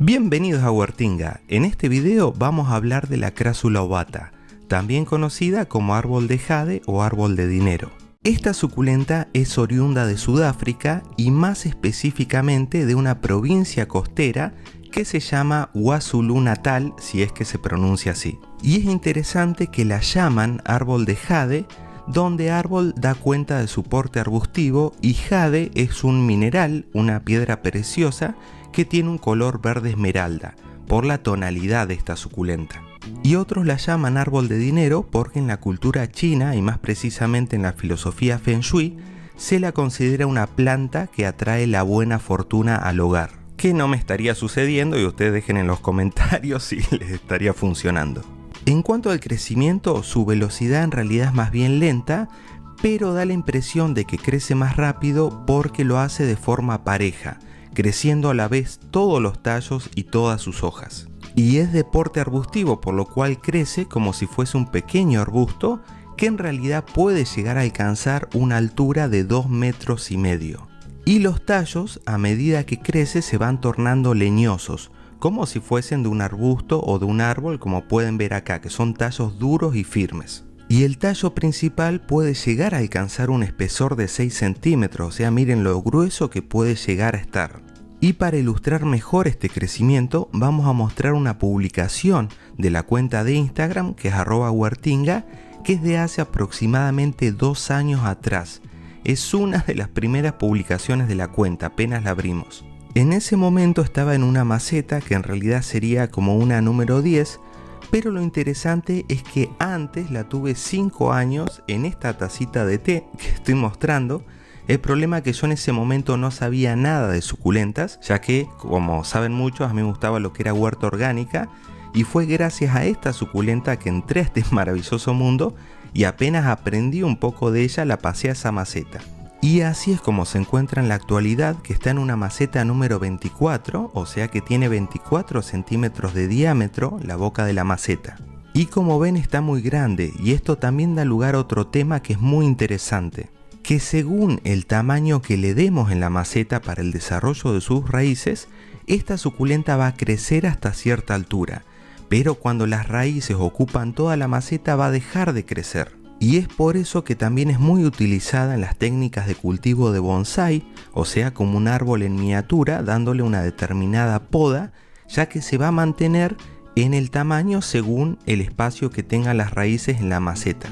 Bienvenidos a Huertinga. En este video vamos a hablar de la crásula ovata, también conocida como árbol de jade o árbol de dinero. Esta suculenta es oriunda de Sudáfrica y más específicamente de una provincia costera que se llama KwaZulu-Natal, si es que se pronuncia así. Y es interesante que la llaman árbol de jade, donde árbol da cuenta de su porte arbustivo y jade es un mineral, una piedra preciosa que tiene un color verde esmeralda por la tonalidad de esta suculenta. Y otros la llaman árbol de dinero porque en la cultura china y más precisamente en la filosofía Feng Shui se la considera una planta que atrae la buena fortuna al hogar. Que no me estaría sucediendo y ustedes dejen en los comentarios si les estaría funcionando. En cuanto al crecimiento, su velocidad en realidad es más bien lenta, pero da la impresión de que crece más rápido porque lo hace de forma pareja, creciendo a la vez todos los tallos y todas sus hojas. Y es de porte arbustivo, por lo cual crece como si fuese un pequeño arbusto que en realidad puede llegar a alcanzar una altura de 2,5 metros. Y los tallos, a medida que crece, se van tornando leñosos, como si fuesen de un arbusto o de un árbol, como pueden ver acá, que son tallos duros y firmes. Y el tallo principal puede llegar a alcanzar un espesor de 6 centímetros, o sea, miren lo grueso que puede llegar a estar. Y para ilustrar mejor este crecimiento, vamos a mostrar una publicación de la cuenta de Instagram, que es @huertinga, que es de hace aproximadamente 2 años atrás. Es una de las primeras publicaciones de la cuenta, apenas la abrimos. En ese momento estaba en una maceta que en realidad sería como una número 10, pero lo interesante es que antes la tuve 5 años en esta tacita de té que estoy mostrando. El problema es que yo en ese momento no sabía nada de suculentas, ya que, como saben muchos, a mí me gustaba lo que era huerta orgánica, y fue gracias a esta suculenta que entré a este maravilloso mundo y apenas aprendí un poco de ella la pasé a esa maceta. Y así es como se encuentra en la actualidad, que está en una maceta número 24, o sea que tiene 24 centímetros de diámetro la boca de la maceta. Y como ven está muy grande, y esto también da lugar a otro tema que es muy interesante, que según el tamaño que le demos en la maceta para el desarrollo de sus raíces, esta suculenta va a crecer hasta cierta altura, pero cuando las raíces ocupan toda la maceta va a dejar de crecer. Y es por eso que también es muy utilizada en las técnicas de cultivo de bonsái, o sea como un árbol en miniatura dándole una determinada poda, ya que se va a mantener en el tamaño según el espacio que tengan las raíces en la maceta.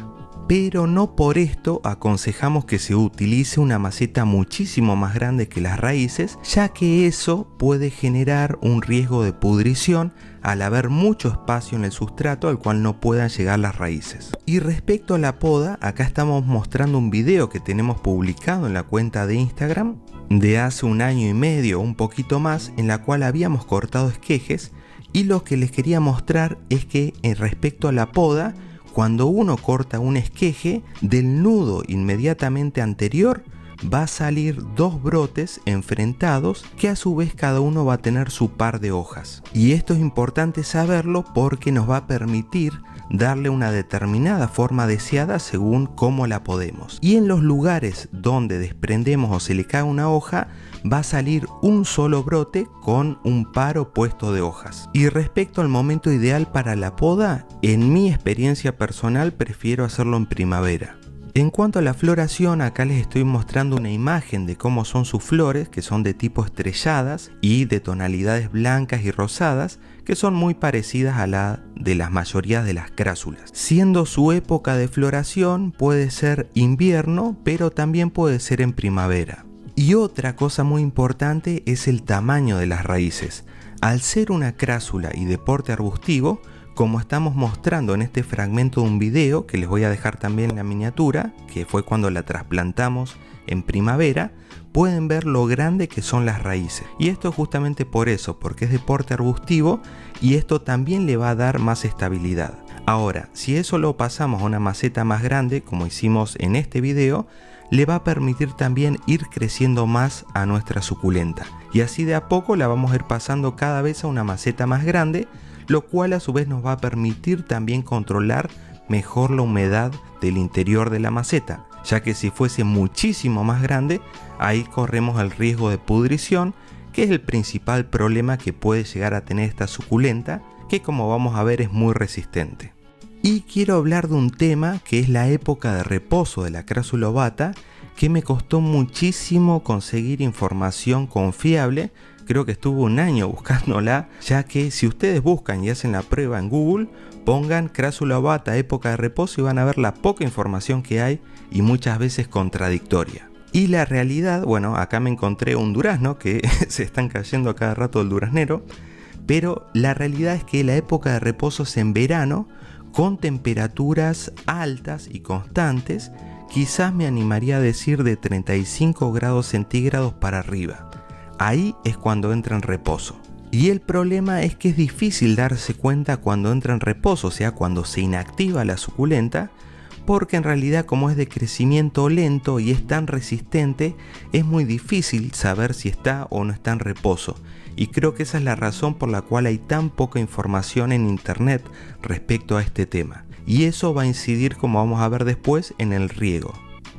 Pero no por esto aconsejamos que se utilice una maceta muchísimo más grande que las raíces, ya que eso puede generar un riesgo de pudrición al haber mucho espacio en el sustrato al cual no puedan llegar las raíces. Y respecto a la poda, acá estamos mostrando un video que tenemos publicado en la cuenta de Instagram de hace 1 año y medio, un poquito más, en la cual habíamos cortado esquejes, y lo que les quería mostrar es que respecto a la poda, cuando uno corta un esqueje, del nudo inmediatamente anterior va a salir 2 brotes enfrentados que a su vez cada uno va a tener su par de hojas. Y esto es importante saberlo porque nos va a permitir darle una determinada forma deseada según cómo la podemos. Y en los lugares donde desprendemos o se le cae una hoja, va a salir un solo brote con un par opuesto de hojas. Y respecto al momento ideal para la poda, en mi experiencia personal prefiero hacerlo en primavera. En cuanto a la floración, acá les estoy mostrando una imagen de cómo son sus flores, que son de tipo estrelladas y de tonalidades blancas y rosadas, que son muy parecidas a la de las mayorías de las crásulas. Siendo su época de floración puede ser invierno, pero también puede ser en primavera. Y otra cosa muy importante es el tamaño de las raíces. Al ser una crásula y de porte arbustivo, como estamos mostrando en este fragmento de un video que les voy a dejar también en la miniatura, que fue cuando la trasplantamos en primavera, pueden ver lo grande que son las raíces. Y esto es justamente por eso, porque es de porte arbustivo y esto también le va a dar más estabilidad. Ahora, si eso lo pasamos a una maceta más grande, como hicimos en este video, le va a permitir también ir creciendo más a nuestra suculenta. Y así de a poco la vamos a ir pasando cada vez a una maceta más grande, lo cual a su vez nos va a permitir también controlar mejor la humedad del interior de la maceta, ya que si fuese muchísimo más grande, ahí corremos el riesgo de pudrición que es el principal problema que puede llegar a tener esta suculenta, que como vamos a ver es muy resistente. Y quiero hablar de un tema que es la época de reposo de la Crassula ovata, que me costó muchísimo conseguir información confiable. Creo que estuve un año buscándola, ya que si ustedes buscan y hacen la prueba en Google, pongan Crassula ovata época de reposo y van a ver la poca información que hay y muchas veces contradictoria. Y la realidad, bueno, acá me encontré un durazno, que se están cayendo a cada rato el duraznero, pero la realidad es que la época de reposo es en verano, con temperaturas altas y constantes, quizás me animaría a decir de 35 grados centígrados para arriba. Ahí es cuando entra en reposo. Y el problema es que es difícil darse cuenta cuando entra en reposo, o sea, cuando se inactiva la suculenta, porque en realidad como es de crecimiento lento y es tan resistente, es muy difícil saber si está o no está en reposo. Y creo que esa es la razón por la cual hay tan poca información en internet respecto a este tema. Y eso va a incidir, como vamos a ver después, en el riego.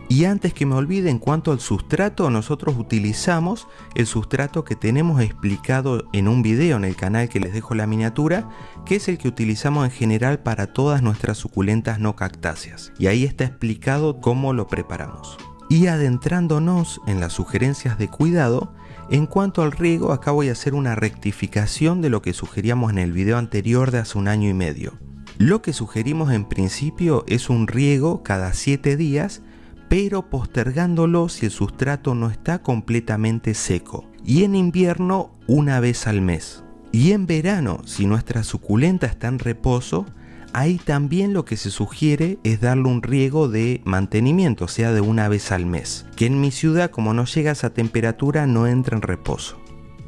Y antes que me olvide, en cuanto al sustrato, nosotros utilizamos el sustrato que tenemos explicado en un video en el canal que les dejo la miniatura, que es el que utilizamos en general para todas nuestras suculentas no cactáceas. Y ahí está explicado cómo lo preparamos. Y adentrándonos en las sugerencias de cuidado, en cuanto al riego, acá voy a hacer una rectificación de lo que sugeríamos en el video anterior de hace un año y medio. Lo que sugerimos en principio es un riego cada 7 días, pero postergándolo si el sustrato no está completamente seco, y en invierno una vez al mes. Y en verano, si nuestra suculenta está en reposo, ahí también lo que se sugiere es darle un riego de mantenimiento, o sea, de una vez al mes, que en mi ciudad, como no llega a esa temperatura, no entra en reposo.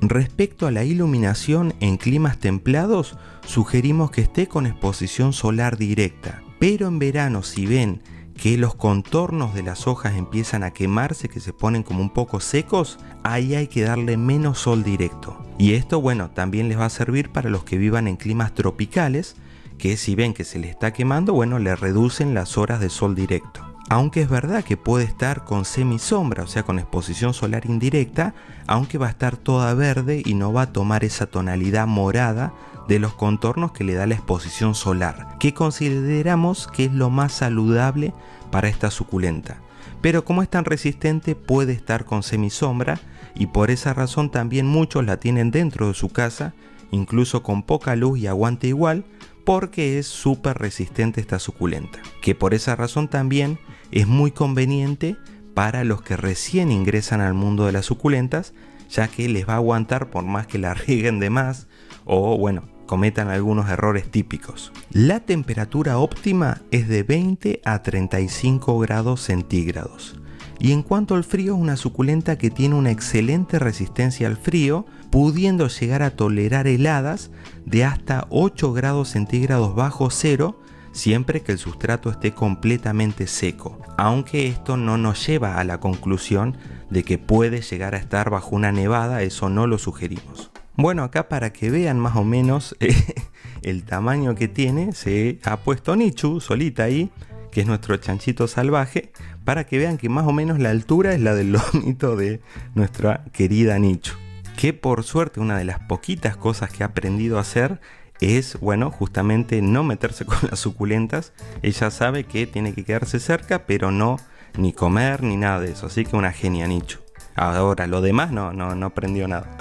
Respecto a la iluminación en climas templados, sugerimos que esté con exposición solar directa, pero en verano, si ven que los contornos de las hojas empiezan a quemarse, que se ponen como un poco secos, ahí hay que darle menos sol directo. Y esto, bueno, también les va a servir para los que vivan en climas tropicales, que si ven que se les está quemando, bueno, le reducen las horas de sol directo. Aunque es verdad que puede estar con semisombra, o sea, con exposición solar indirecta, aunque va a estar toda verde y no va a tomar esa tonalidad morada de los contornos que le da la exposición solar, que consideramos que es lo más saludable para esta suculenta. Pero como es tan resistente, puede estar con semisombra y por esa razón también muchos la tienen dentro de su casa, incluso con poca luz y aguante igual, porque es súper resistente esta suculenta. Que por esa razón también es muy conveniente para los que recién ingresan al mundo de las suculentas, ya que les va a aguantar por más que la rieguen de más o bueno, cometan algunos errores típicos. La temperatura óptima es de 20 a 35 grados centígrados. Y en cuanto al frío, es una suculenta que tiene una excelente resistencia al frío, pudiendo llegar a tolerar heladas de hasta 8 grados centígrados bajo cero, siempre que el sustrato esté completamente seco, aunque esto no nos lleva a la conclusión de que puede llegar a estar bajo una nevada, eso no lo sugerimos. Bueno, acá para que vean más o menos el tamaño que tiene, se ha puesto Nichu solita ahí, que es nuestro chanchito salvaje, para que vean que más o menos la altura es la del lomito de nuestra querida Nichu. Que por suerte una de las poquitas cosas que ha aprendido a hacer es, bueno, justamente no meterse con las suculentas. Ella sabe que tiene que quedarse cerca, pero no ni comer ni nada de eso, así que una genia Nichu. Ahora lo demás no aprendió nada.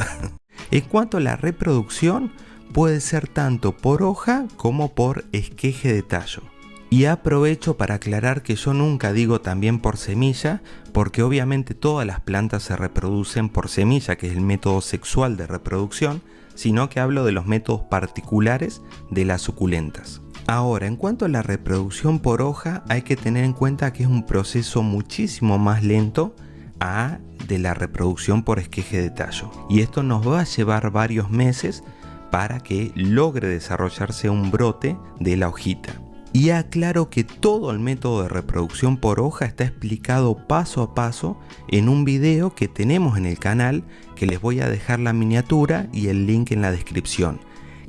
En cuanto a la reproducción, puede ser tanto por hoja como por esqueje de tallo. Y aprovecho para aclarar que yo nunca digo también por semilla, porque obviamente todas las plantas se reproducen por semilla, que es el método sexual de reproducción, sino que hablo de los métodos particulares de las suculentas. Ahora, en cuanto a la reproducción por hoja, hay que tener en cuenta que es un proceso muchísimo más lento a de la reproducción por esqueje de tallo. Y esto nos va a llevar varios meses para que logre desarrollarse un brote de la hojita. Y aclaro que todo el método de reproducción por hoja está explicado paso a paso en un video que tenemos en el canal, que les voy a dejar la miniatura y el link en la descripción,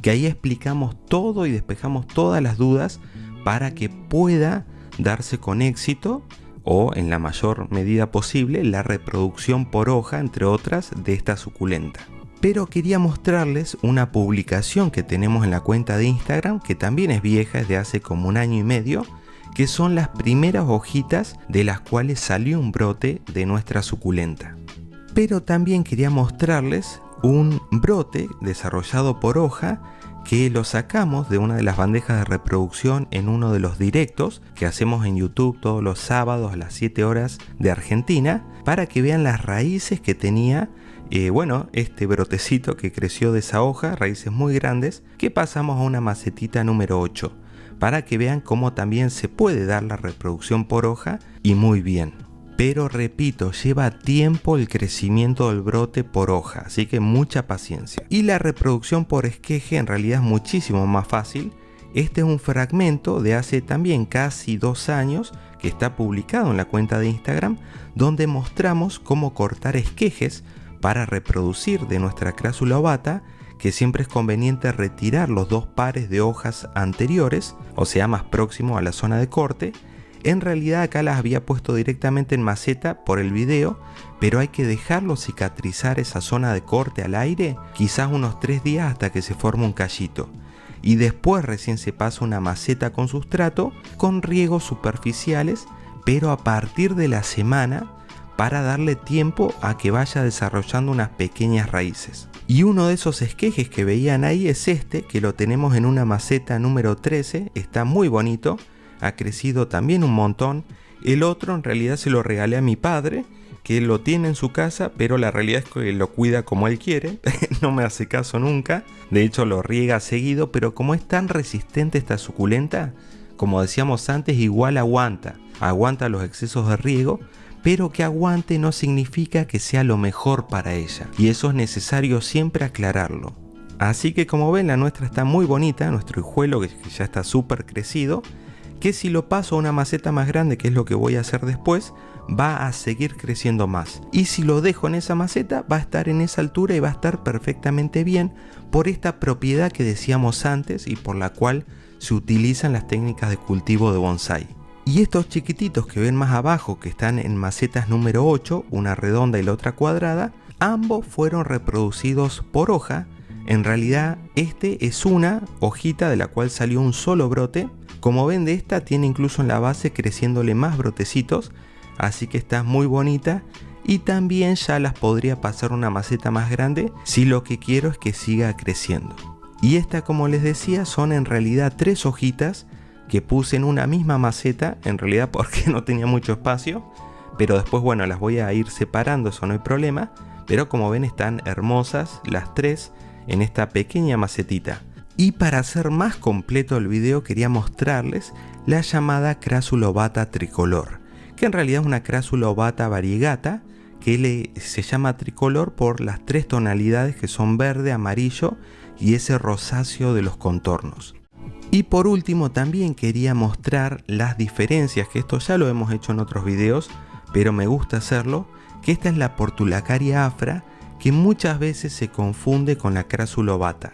que ahí explicamos todo y despejamos todas las dudas para que pueda darse con éxito o en la mayor medida posible la reproducción por hoja, entre otras, de esta suculenta. Pero quería mostrarles una publicación que tenemos en la cuenta de Instagram, que también es vieja, es de hace como 1 año y medio, que son las primeras hojitas de las cuales salió un brote de nuestra suculenta. Pero también quería mostrarles un brote desarrollado por hoja que lo sacamos de una de las bandejas de reproducción en uno de los directos que hacemos en YouTube todos los sábados a las 7 horas de Argentina, para que vean las raíces que tenía este brotecito que creció de esa hoja, raíces muy grandes, que pasamos a una macetita número 8, para que vean cómo también se puede dar la reproducción por hoja y muy bien. Pero repito, lleva tiempo el crecimiento del brote por hoja, así que mucha paciencia. Y la reproducción por esqueje en realidad es muchísimo más fácil. Este es un fragmento de hace también casi 2 años que está publicado en la cuenta de Instagram, donde mostramos cómo cortar esquejes para reproducir de nuestra crásula ovata, que siempre es conveniente retirar los 2 pares de hojas anteriores, o sea más próximo a la zona de corte. En realidad acá las había puesto directamente en maceta por el video, pero hay que dejarlo cicatrizar esa zona de corte al aire, quizás unos 3 días hasta que se forme un callito. Y después recién se pasa una maceta con sustrato, con riegos superficiales, pero a partir de la semana, para darle tiempo a que vaya desarrollando unas pequeñas raíces. Y uno de esos esquejes que veían ahí es este, que lo tenemos en una maceta número 13, está muy bonito. Ha crecido también un montón. El otro en realidad se lo regalé a mi padre, que lo tiene en su casa, pero la realidad es que lo cuida como él quiere, no me hace caso nunca, de hecho lo riega seguido, pero como es tan resistente esta suculenta, como decíamos antes, igual aguanta los excesos de riego, pero que aguante no significa que sea lo mejor para ella, y eso es necesario siempre aclararlo. Así que como ven, la nuestra está muy bonita, nuestro hijuelo que ya está súper crecido, que si lo paso a una maceta más grande, que es lo que voy a hacer después, va a seguir creciendo más. Y si lo dejo en esa maceta, va a estar en esa altura y va a estar perfectamente bien por esta propiedad que decíamos antes y por la cual se utilizan las técnicas de cultivo de bonsái. Y estos chiquititos que ven más abajo, que están en macetas número 8, una redonda y la otra cuadrada, ambos fueron reproducidos por hoja. En realidad este es una hojita de la cual salió un solo brote. Como ven, de esta tiene incluso en la base creciéndole más brotecitos, así que está muy bonita, y también ya las podría pasar una maceta más grande si lo que quiero es que siga creciendo. Y esta, como les decía, son en realidad 3 hojitas que puse en una misma maceta, en realidad porque no tenía mucho espacio, pero después bueno, las voy a ir separando, eso no hay problema, pero como ven están hermosas las 3 en esta pequeña macetita. Y para hacer más completo el video quería mostrarles la llamada crásula ovata tricolor, que en realidad es una crásula ovata variegata que se llama tricolor por las 3 tonalidades que son verde, amarillo y ese rosáceo de los contornos. Y por último también quería mostrar las diferencias, que esto ya lo hemos hecho en otros videos, pero me gusta hacerlo, que esta es la Portulacaria afra, que muchas veces se confunde con la crásula ovata.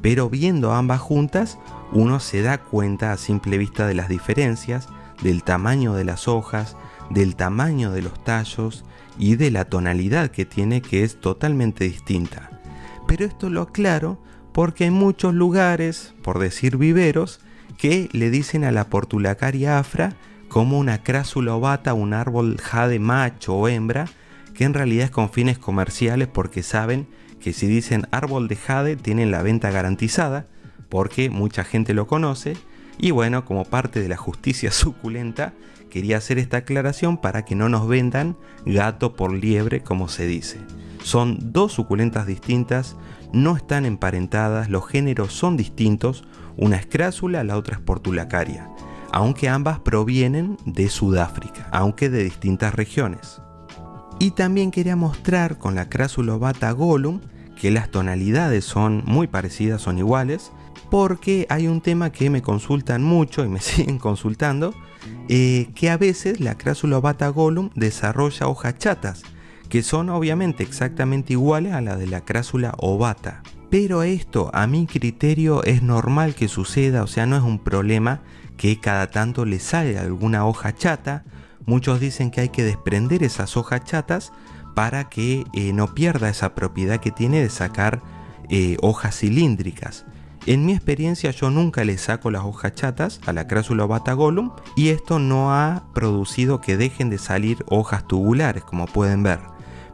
Pero viendo ambas juntas, uno se da cuenta a simple vista de las diferencias, del tamaño de las hojas, del tamaño de los tallos y de la tonalidad que tiene, que es totalmente distinta. Pero esto lo aclaro porque hay muchos lugares, por decir viveros, que le dicen a la Portulacaria afra como una crásula ovata, un árbol jade macho o hembra, que en realidad es con fines comerciales, porque saben que si dicen árbol de jade tienen la venta garantizada, porque mucha gente lo conoce. Y bueno, como parte de la justicia suculenta, quería hacer esta aclaración para que no nos vendan gato por liebre, como se dice. Son 2 suculentas distintas, no están emparentadas, los géneros son distintos, una es crásula, la otra es Portulacaria, aunque ambas provienen de Sudáfrica, aunque de distintas regiones. Y también quería mostrar con la crásula ovata Gollum que las tonalidades son muy parecidas, son iguales, porque hay un tema que me consultan mucho y me siguen consultando, que a veces la crásula ovata Gollum desarrolla hojas chatas, que son obviamente exactamente iguales a la de la crásula ovata. Pero esto, a mi criterio, es normal que suceda, o sea, no es un problema que cada tanto le salga alguna hoja chata. Muchos dicen que hay que desprender esas hojas chatas para que no pierda esa propiedad que tiene de sacar hojas cilíndricas. En mi experiencia yo nunca le saco las hojas chatas a la Crassula ovata Gollum y esto no ha producido que dejen de salir hojas tubulares, como pueden ver.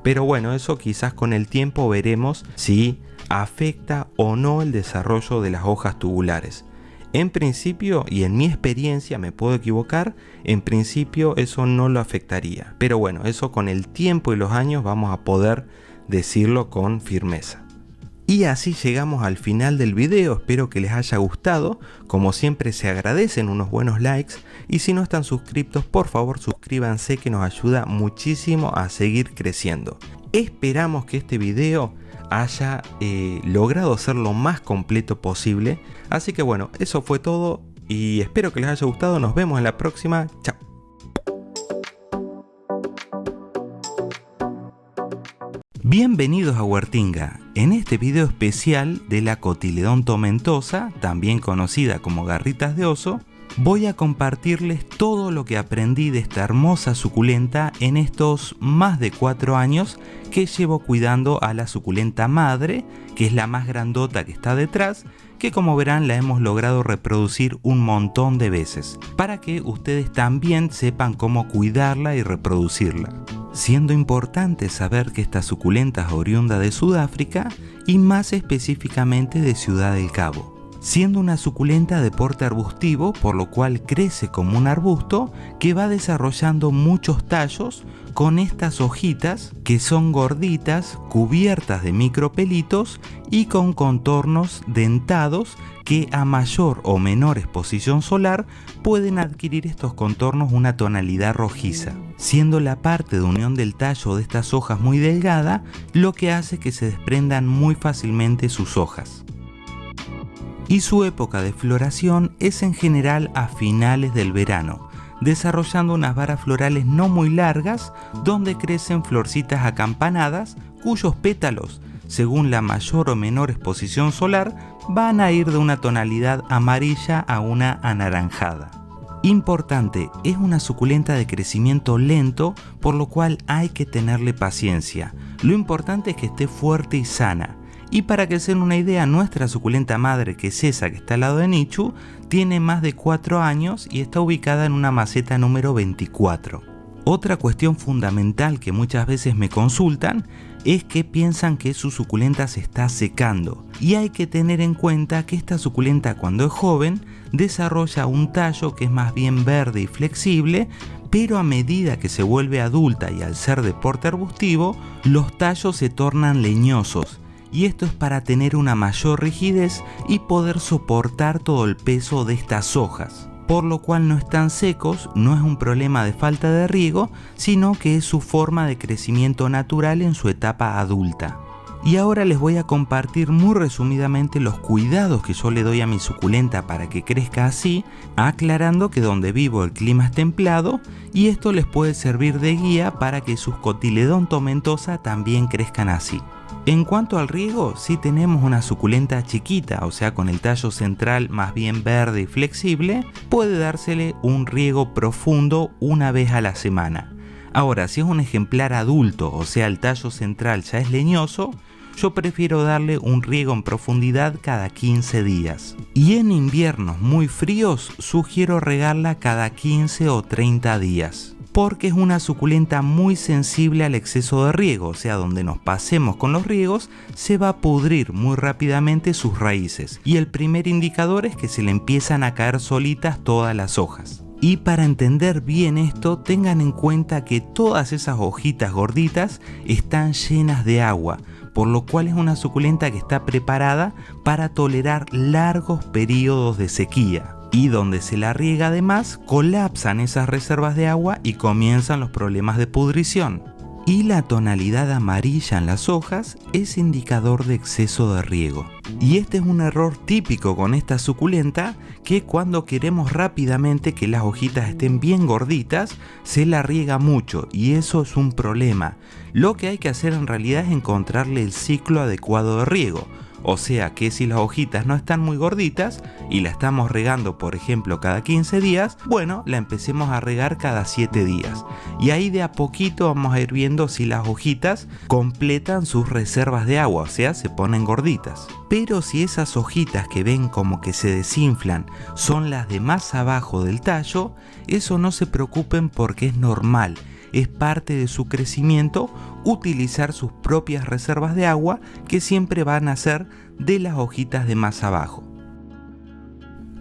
Pero bueno, eso quizás con el tiempo veremos si afecta o no el desarrollo de las hojas tubulares. En principio, y en mi experiencia, me puedo equivocar, en principio eso no lo afectaría. Pero bueno, eso con el tiempo y los años vamos a poder decirlo con firmeza. Y así llegamos al final del video, espero que les haya gustado. Como siempre se agradecen unos buenos likes y si no están suscriptos por favor suscríbanse, que nos ayuda muchísimo a seguir creciendo. Esperamos que este video haya logrado ser lo más completo posible. Así que bueno, eso fue todo y espero que les haya gustado. Nos vemos en la próxima. Chao. Bienvenidos a Huertinga. En este video especial de la Cotyledon tomentosa, también conocida como garritas de oso, voy a compartirles todo lo que aprendí de esta hermosa suculenta en estos más de 4 años que llevo cuidando a la suculenta madre, que es la más grandota que está detrás, que como verán la hemos logrado reproducir un montón de veces, para que ustedes también sepan cómo cuidarla y reproducirla. Siendo importante saber que esta suculenta es oriunda de Sudáfrica y más específicamente de Ciudad del Cabo, siendo una suculenta de porte arbustivo, por lo cual crece como un arbusto que va desarrollando muchos tallos con estas hojitas que son gorditas, cubiertas de micropelitos y con contornos dentados que a mayor o menor exposición solar pueden adquirir estos contornos una tonalidad rojiza, siendo la parte de unión del tallo de estas hojas muy delgada lo que hace que se desprendan muy fácilmente sus hojas. Y su época de floración es en general a finales del verano, desarrollando unas varas florales no muy largas donde crecen florcitas acampanadas cuyos pétalos, según la mayor o menor exposición solar, van a ir de una tonalidad amarilla a una anaranjada. Importante, es una suculenta de crecimiento lento, por lo cual hay que tenerle paciencia. Lo importante es que esté fuerte y sana. Y para que se den una idea, nuestra suculenta madre, que es esa que está al lado de Nichu, tiene más de 4 años y está ubicada en una maceta número 24. Otra cuestión fundamental que muchas veces me consultan es que piensan que su suculenta se está secando. Y hay que tener en cuenta que esta suculenta cuando es joven desarrolla un tallo que es más bien verde y flexible, pero a medida que se vuelve adulta y al ser de porte arbustivo, los tallos se tornan leñosos. Y esto es para tener una mayor rigidez y poder soportar todo el peso de estas hojas, por lo cual no están secos, no es un problema de falta de riego, sino que es su forma de crecimiento natural en su etapa adulta. Y ahora les voy a compartir muy resumidamente los cuidados que yo le doy a mi suculenta para que crezca así, aclarando que donde vivo el clima es templado y esto les puede servir de guía para que sus Cotyledon tomentosa también crezcan así. En cuanto al riego, si tenemos una suculenta chiquita, o sea con el tallo central más bien verde y flexible, puede dársele un riego profundo una vez a la semana. Ahora, si es un ejemplar adulto, o sea el tallo central ya es leñoso, yo prefiero darle un riego en profundidad cada 15 días. Y en inviernos muy fríos, sugiero regarla cada 15 o 30 días. Porque es una suculenta muy sensible al exceso de riego, o sea, donde nos pasemos con los riegos, se va a pudrir muy rápidamente sus raíces. Y el primer indicador es que se le empiezan a caer solitas todas las hojas. Y para entender bien esto, tengan en cuenta que todas esas hojitas gorditas están llenas de agua, por lo cual es una suculenta que está preparada para tolerar largos periodos de sequía. Y donde se la riega además, colapsan esas reservas de agua y comienzan los problemas de pudrición. Y la tonalidad amarilla en las hojas es indicador de exceso de riego. Y este es un error típico con esta suculenta, que cuando queremos rápidamente que las hojitas estén bien gorditas, se la riega mucho y eso es un problema. Lo que hay que hacer en realidad es encontrarle el ciclo adecuado de riego. O sea que si las hojitas no están muy gorditas y la estamos regando por ejemplo cada 15 días, bueno, la empecemos a regar cada 7 días. Y ahí de a poquito vamos a ir viendo si las hojitas completan sus reservas de agua, o sea, se ponen gorditas. Pero si esas hojitas que ven como que se desinflan son las de más abajo del tallo, eso no se preocupen porque es normal. Es parte de su crecimiento utilizar sus propias reservas de agua que siempre van a ser de las hojitas de más abajo.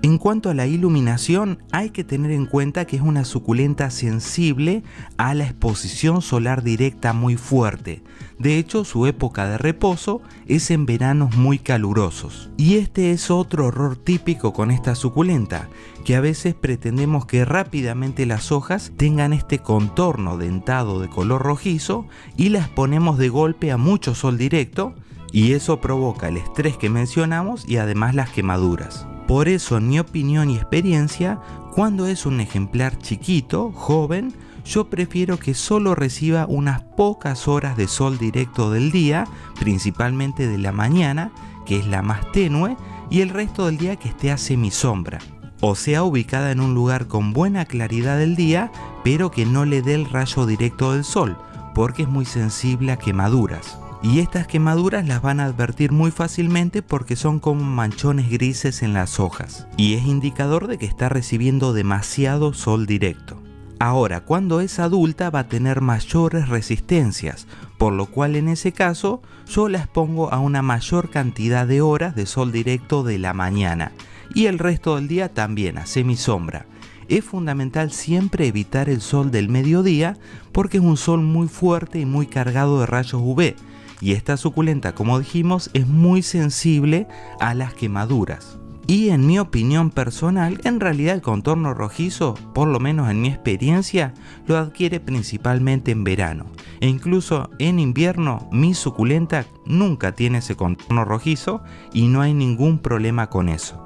En cuanto a la iluminación, hay que tener en cuenta que es una suculenta sensible a la exposición solar directa muy fuerte. De hecho, su época de reposo es en veranos muy calurosos. Y este es otro error típico con esta suculenta, que a veces pretendemos que rápidamente las hojas tengan este contorno dentado de color rojizo y las ponemos de golpe a mucho sol directo, y eso provoca el estrés que mencionamos y además las quemaduras. Por eso, en mi opinión y experiencia, cuando es un ejemplar chiquito, joven, yo prefiero que solo reciba unas pocas horas de sol directo del día, principalmente de la mañana, que es la más tenue, y el resto del día que esté a semisombra. O sea, ubicada en un lugar con buena claridad del día, pero que no le dé el rayo directo del sol, porque es muy sensible a quemaduras. Y estas quemaduras las van a advertir muy fácilmente porque son como manchones grises en las hojas. Y es indicador de que está recibiendo demasiado sol directo. Ahora, cuando es adulta va a tener mayores resistencias, por lo cual en ese caso yo la expongo a una mayor cantidad de horas de sol directo de la mañana. Y el resto del día también a semisombra. Es fundamental siempre evitar el sol del mediodía porque es un sol muy fuerte y muy cargado de rayos UV. Y esta suculenta, como dijimos, es muy sensible a las quemaduras. Y en mi opinión personal, en realidad el contorno rojizo, por lo menos en mi experiencia, lo adquiere principalmente en verano. E incluso en invierno, mi suculenta nunca tiene ese contorno rojizo y no hay ningún problema con eso.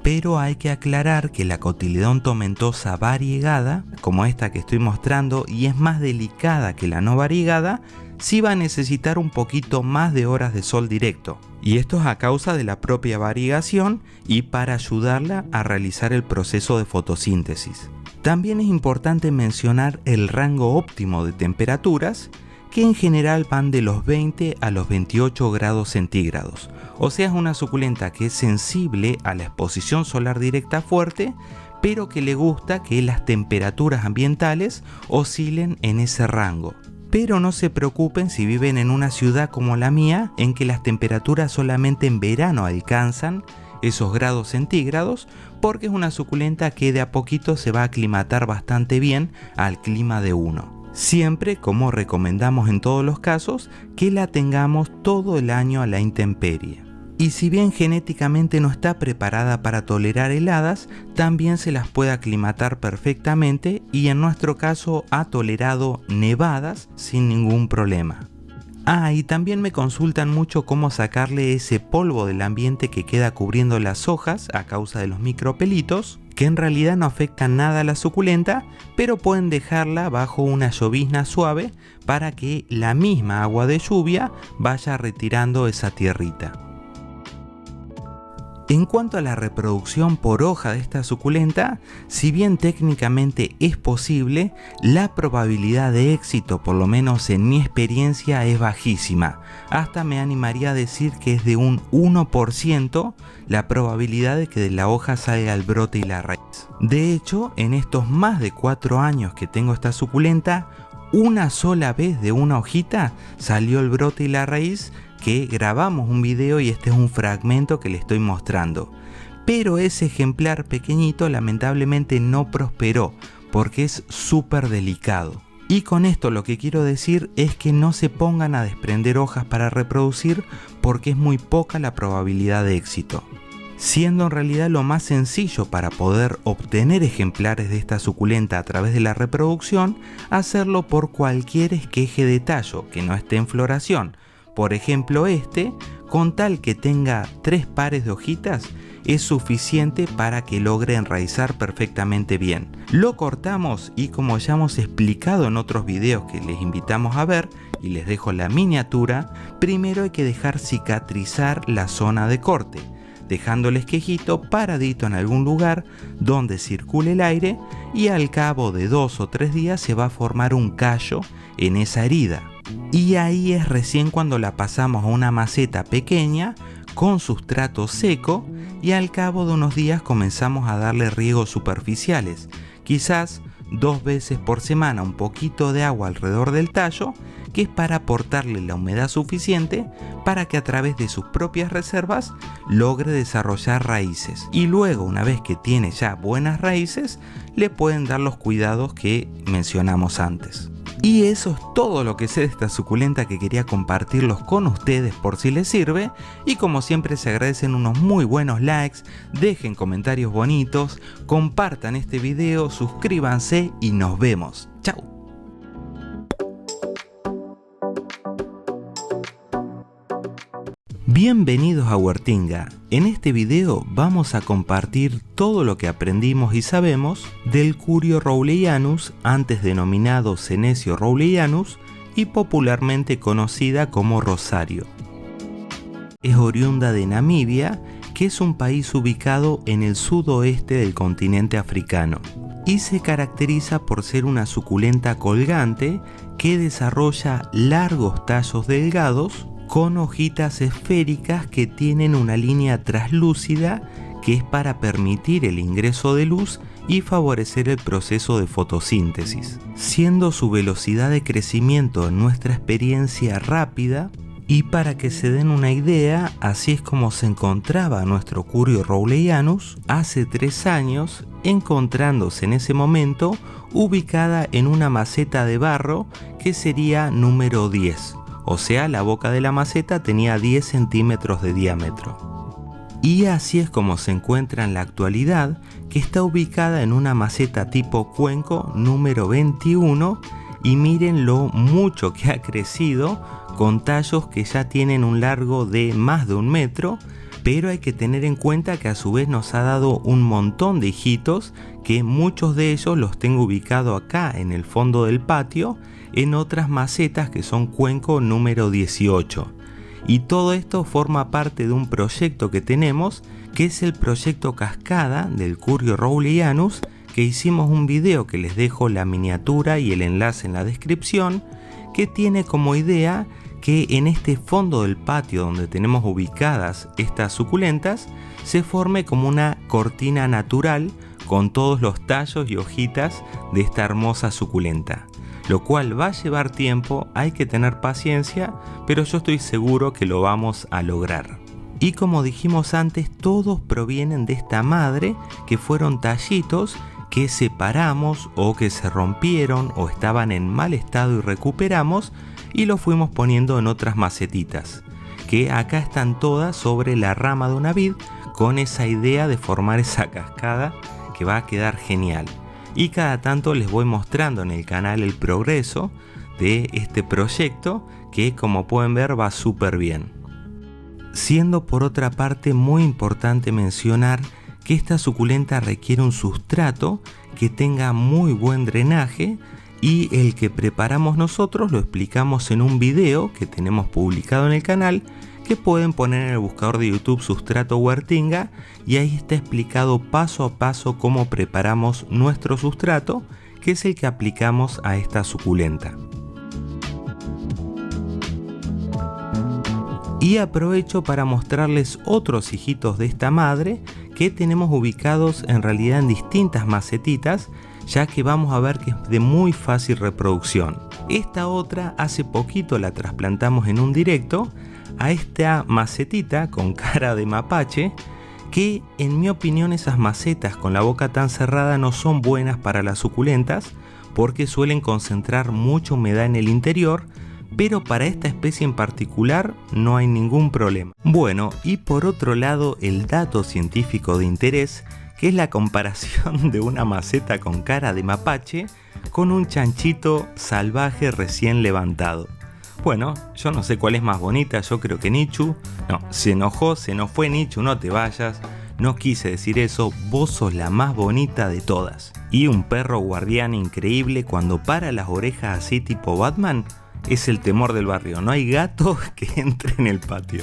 Pero hay que aclarar que la Cotyledon tomentosa variegada, como esta que estoy mostrando, y es más delicada que la no variegada, sí va a necesitar un poquito más de horas de sol directo. Y esto es a causa de la propia variegación y para ayudarla a realizar el proceso de fotosíntesis. También es importante mencionar el rango óptimo de temperaturas, que en general van de los 20 a los 28 grados centígrados. O sea, es una suculenta que es sensible a la exposición solar directa fuerte, pero que le gusta que las temperaturas ambientales oscilen en ese rango. Pero no se preocupen si viven en una ciudad como la mía, en que las temperaturas solamente en verano alcanzan esos grados centígrados, porque es una suculenta que de a poquito se va a aclimatar bastante bien al clima de uno. Siempre, como recomendamos en todos los casos, que la tengamos todo el año a la intemperie. Y si bien genéticamente no está preparada para tolerar heladas, también se las puede aclimatar perfectamente y en nuestro caso ha tolerado nevadas sin ningún problema. Y también me consultan mucho cómo sacarle ese polvo del ambiente que queda cubriendo las hojas a causa de los micropelitos, que en realidad no afectan nada a la suculenta, pero pueden dejarla bajo una llovizna suave para que la misma agua de lluvia vaya retirando esa tierrita. En cuanto a la reproducción por hoja de esta suculenta, si bien técnicamente es posible, la probabilidad de éxito, por lo menos en mi experiencia, es bajísima. Hasta me animaría a decir que es de un 1% la probabilidad de que de la hoja salga el brote y la raíz. De hecho, en estos más de 4 años que tengo esta suculenta, una sola vez de una hojita salió el brote y la raíz, que grabamos un video y este es un fragmento que le estoy mostrando. Pero ese ejemplar pequeñito lamentablemente no prosperó porque es súper delicado. Y con esto lo que quiero decir es que no se pongan a desprender hojas para reproducir porque es muy poca la probabilidad de éxito. Siendo en realidad lo más sencillo para poder obtener ejemplares de esta suculenta a través de la reproducción, hacerlo por cualquier esqueje de tallo que no esté en floración. Por ejemplo este, con tal que tenga 3 pares de hojitas, es suficiente para que logre enraizar perfectamente bien. Lo cortamos y como ya hemos explicado en otros videos que les invitamos a ver, y les dejo la miniatura, primero hay que dejar cicatrizar la zona de corte, dejando el esquejito paradito en algún lugar donde circule el aire, y al cabo de 2 o 3 días se va a formar un callo en esa herida. Y ahí es recién cuando la pasamos a una maceta pequeña con sustrato seco, y al cabo de unos días comenzamos a darle riegos superficiales, quizás 2 veces por semana, un poquito de agua alrededor del tallo, que es para aportarle la humedad suficiente para que a través de sus propias reservas logre desarrollar raíces. Y luego, una vez que tiene ya buenas raíces, le pueden dar los cuidados que mencionamos antes. Y eso es todo lo que sé de esta suculenta, que quería compartirlos con ustedes por si les sirve. Y como siempre se agradecen unos muy buenos likes, dejen comentarios bonitos, compartan este video, suscríbanse y nos vemos. ¡Chao! Bienvenidos a Huertinga. En este video vamos a compartir todo lo que aprendimos y sabemos del Curio rowleyanus, antes denominado Senecio rowleyanus y popularmente conocida como rosario. Es oriunda de Namibia, que es un país ubicado en el sudoeste del continente africano, y se caracteriza por ser una suculenta colgante que desarrolla largos tallos delgados con hojitas esféricas que tienen una línea traslúcida que es para permitir el ingreso de luz y favorecer el proceso de fotosíntesis, siendo su velocidad de crecimiento en nuestra experiencia rápida. Y para que se den una idea, así es como se encontraba nuestro Curio rowleyanus hace 3 años, encontrándose en ese momento ubicada en una maceta de barro que sería número 10. O sea, la boca de la maceta tenía 10 centímetros de diámetro. Y así es como se encuentra en la actualidad, que está ubicada en una maceta tipo cuenco número 21, y miren lo mucho que ha crecido, con tallos que ya tienen un largo de más de 1 metro, pero hay que tener en cuenta que a su vez nos ha dado un montón de hijitos, que muchos de ellos los tengo ubicados acá en el fondo del patio, en otras macetas que son cuenco número 18. Y todo esto forma parte de un proyecto que tenemos, que es el proyecto Cascada del Curio rowleyanus, que hicimos un video que les dejo la miniatura y el enlace en la descripción, que tiene como idea que en este fondo del patio donde tenemos ubicadas estas suculentas se forme como una cortina natural con todos los tallos y hojitas de esta hermosa suculenta, lo cual va a llevar tiempo, hay que tener paciencia, pero yo estoy seguro que lo vamos a lograr. Y como dijimos antes, todos provienen de esta madre, que fueron tallitos que separamos o que se rompieron o estaban en mal estado y recuperamos, y lo fuimos poniendo en otras macetitas, que acá están todas sobre la rama de una vid, con esa idea de formar esa cascada que va a quedar genial. Y cada tanto les voy mostrando en el canal el progreso de este proyecto, que como pueden ver va súper bien. Siendo por otra parte muy importante mencionar que esta suculenta requiere un sustrato que tenga muy buen drenaje, y el que preparamos nosotros lo explicamos en un video que tenemos publicado en el canal, que pueden poner en el buscador de YouTube Sustrato Huertinga, y ahí está explicado paso a paso cómo preparamos nuestro sustrato, que es el que aplicamos a esta suculenta. Y aprovecho para mostrarles otros hijitos de esta madre que tenemos ubicados en realidad en distintas macetitas, ya que vamos a ver que es de muy fácil reproducción. Esta otra hace poquito la trasplantamos en un directo a esta macetita con cara de mapache, que en mi opinión esas macetas con la boca tan cerrada no son buenas para las suculentas, porque suelen concentrar mucha humedad en el interior, pero para esta especie en particular no hay ningún problema. Bueno, y por otro lado, el dato científico de interés, que es la comparación de una maceta con cara de mapache con un chanchito salvaje recién levantado. Bueno, yo no sé cuál es más bonita, yo creo que Nichu. No, se enojó, se nos fue Nichu, no te vayas. No quise decir eso, vos sos la más bonita de todas. Y un perro guardián increíble cuando para las orejas así tipo Batman, es el temor del barrio. No hay gato que entre en el patio.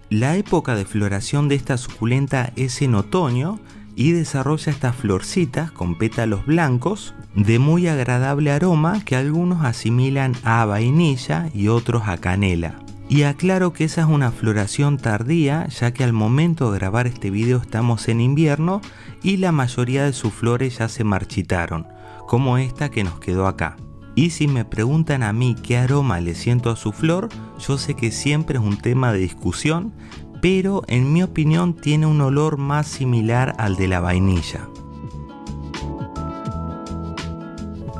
La época de floración de esta suculenta es en otoño y desarrolla estas florcitas con pétalos blancos de muy agradable aroma que algunos asimilan a vainilla y otros a canela. Y aclaro que esa es una floración tardía, ya que al momento de grabar este video estamos en invierno y la mayoría de sus flores ya se marchitaron, como esta que nos quedó acá. Y si me preguntan a mí qué aroma le siento a su flor, yo sé que siempre es un tema de discusión, pero en mi opinión tiene un olor más similar al de la vainilla.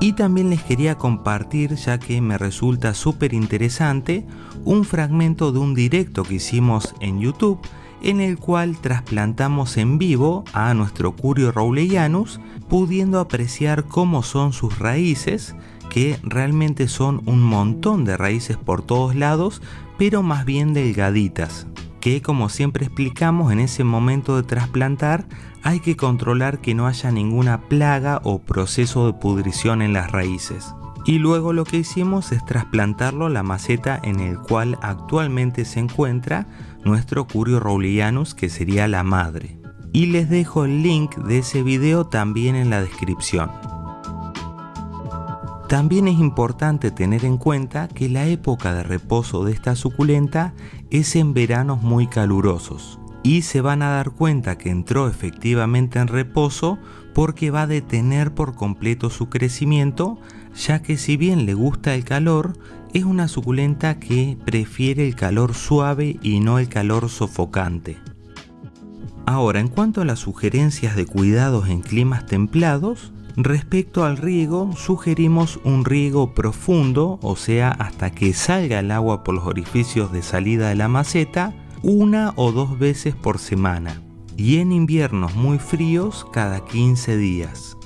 Y también les quería compartir, ya que me resulta súper interesante, un fragmento de un directo que hicimos en YouTube, en el cual trasplantamos en vivo a nuestro Curio rowleyanus, pudiendo apreciar cómo son sus raíces, que realmente son un montón de raíces por todos lados, pero más bien delgaditas, que como siempre explicamos en ese momento de trasplantar hay que controlar que no haya ninguna plaga o proceso de pudrición en las raíces. Y luego lo que hicimos es trasplantarlo a la maceta en el cual actualmente se encuentra nuestro Curio rowleyanus, que sería la madre. Y les dejo el link de ese video también en la descripción. También es importante tener en cuenta que la época de reposo de esta suculenta es en veranos muy calurosos y se van a dar cuenta que entró efectivamente en reposo porque va a detener por completo su crecimiento, ya que si bien le gusta el calor, es una suculenta que prefiere el calor suave y no el calor sofocante. Ahora, en cuanto a las sugerencias de cuidados en climas templados, respecto al riego, sugerimos un riego profundo, o sea, hasta que salga el agua por los orificios de salida de la maceta, 1 o 2 veces por semana, y en inviernos muy fríos cada 15 días.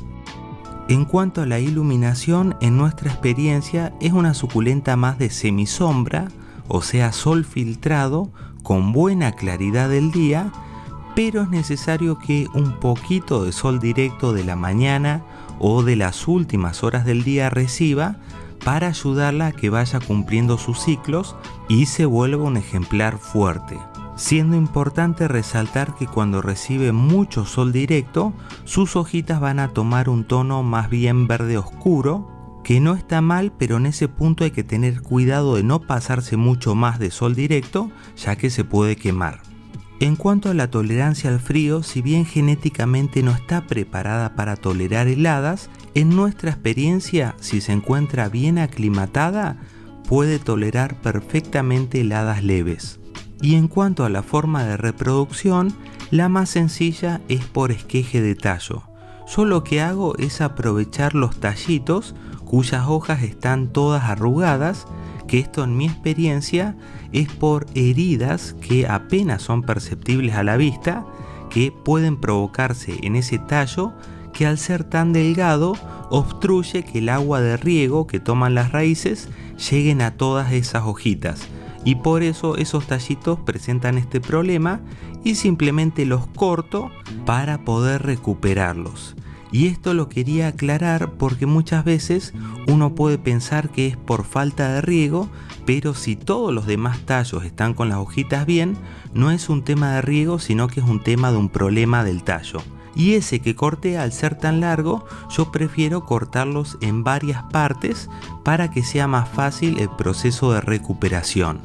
En cuanto a la iluminación, en nuestra experiencia es una suculenta más de semisombra, o sea, sol filtrado, con buena claridad del día, pero es necesario que un poquito de sol directo de la mañana o de las últimas horas del día reciba para ayudarla a que vaya cumpliendo sus ciclos y se vuelva un ejemplar fuerte. Siendo importante resaltar que cuando recibe mucho sol directo, sus hojitas van a tomar un tono más bien verde oscuro, que no está mal, pero en ese punto hay que tener cuidado de no pasarse mucho más de sol directo, ya que se puede quemar. En cuanto a la tolerancia al frío, si bien genéticamente no está preparada para tolerar heladas, en nuestra experiencia, si se encuentra bien aclimatada, puede tolerar perfectamente heladas leves. Y en cuanto a la forma de reproducción, la más sencilla es por esqueje de tallo. Yo lo que hago es aprovechar los tallitos cuyas hojas están todas arrugadas, que esto en mi experiencia es por heridas que apenas son perceptibles a la vista, que pueden provocarse en ese tallo, que al ser tan delgado obstruye que el agua de riego que toman las raíces lleguen a todas esas hojitas, y por eso esos tallitos presentan este problema y simplemente los corto para poder recuperarlos. Y esto lo quería aclarar porque muchas veces uno puede pensar que es por falta de riego, pero si todos los demás tallos están con las hojitas bien, no es un tema de riego, sino que es un tema de un problema del tallo. Y ese que corté, al ser tan largo, yo prefiero cortarlos en varias partes para que sea más fácil el proceso de recuperación,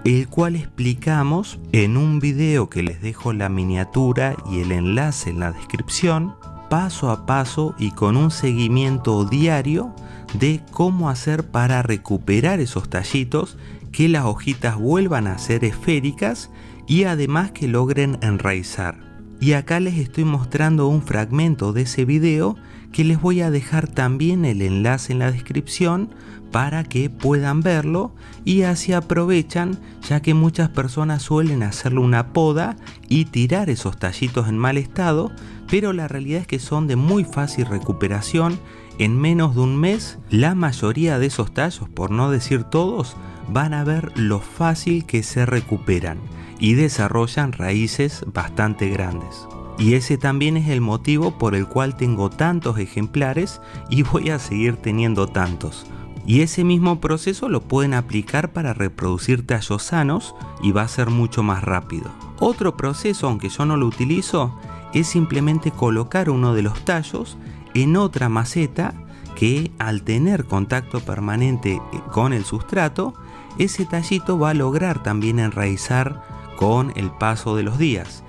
el cual explicamos en un video que les dejo la miniatura y el enlace en la descripción, paso a paso y con un seguimiento diario de cómo hacer para recuperar esos tallitos, que las hojitas vuelvan a ser esféricas y además que logren enraizar. Y acá les estoy mostrando un fragmento de ese video que les voy a dejar también el enlace en la descripción para que puedan verlo y así aprovechan, ya que muchas personas suelen hacerle una poda y tirar esos tallitos en mal estado, pero la realidad es que son de muy fácil recuperación. En menos de un mes, la mayoría de esos tallos, por no decir todos, van a ver lo fácil que se recuperan y desarrollan raíces bastante grandes. Y ese también es el motivo por el cual tengo tantos ejemplares y voy a seguir teniendo tantos. Y ese mismo proceso lo pueden aplicar para reproducir tallos sanos y va a ser mucho más rápido. Otro proceso, aunque yo no lo utilizo, es simplemente colocar uno de los tallos en otra maceta que al tener contacto permanente con el sustrato, ese tallito va a lograr también enraizar con el paso de los días.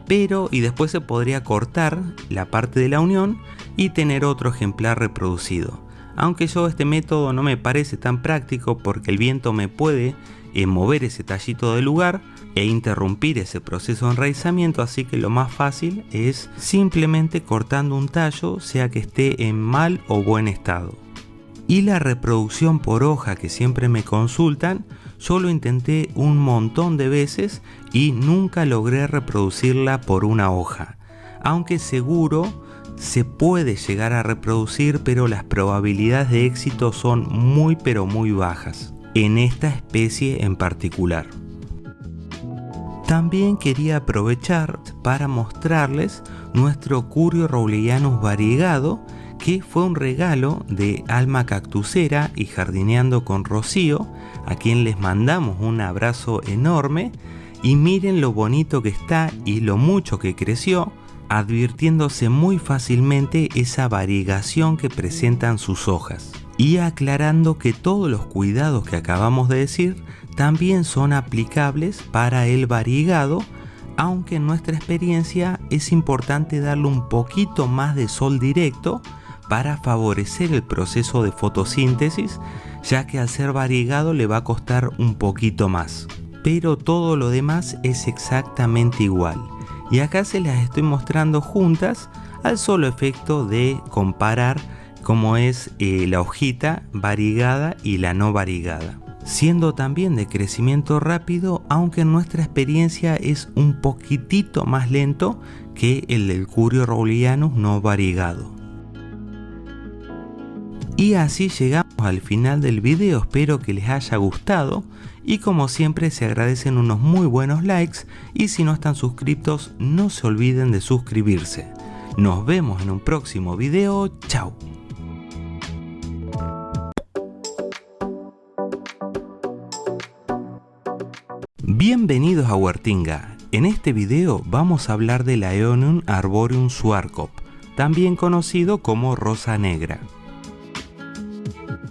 Y después se podría cortar la parte de la unión y tener otro ejemplar reproducido. Aunque este método no me parece tan práctico porque el viento me puede mover ese tallito del lugar e interrumpir ese proceso de enraizamiento, así que lo más fácil es simplemente cortando un tallo, sea que esté en mal o buen estado. Y la reproducción por hoja que siempre me consultan, yo lo intenté un montón de veces y nunca logré reproducirla por una hoja, aunque seguro se puede llegar a reproducir, pero las probabilidades de éxito son muy pero muy bajas en esta especie en particular. También quería aprovechar para mostrarles nuestro Curio rowleyanus variegado, que fue un regalo de Alma Cactusera y Jardineando con Rocío, a quien les mandamos un abrazo enorme. Y miren lo bonito que está y lo mucho que creció, advirtiéndose muy fácilmente esa variegación que presentan sus hojas. Y aclarando que todos los cuidados que acabamos de decir también son aplicables para el variegado, aunque en nuestra experiencia es importante darle un poquito más de sol directo para favorecer el proceso de fotosíntesis, ya que al ser variegado le va a costar un poquito más. Pero todo lo demás es exactamente igual. Y acá se las estoy mostrando juntas al solo efecto de comparar cómo es la hojita variegada y la no variegada, siendo también de crecimiento rápido, aunque en nuestra experiencia es un poquitito más lento que el del Curio rowleyanus no variegado. Y así llegamos al final del video, espero que les haya gustado y como siempre se agradecen unos muy buenos likes y si no están suscritos no se olviden de suscribirse. Nos vemos en un próximo video, chao. Bienvenidos a Huertinga. En este video vamos a hablar de la Aeonium arboreum schwarzkopf, también conocido como rosa negra.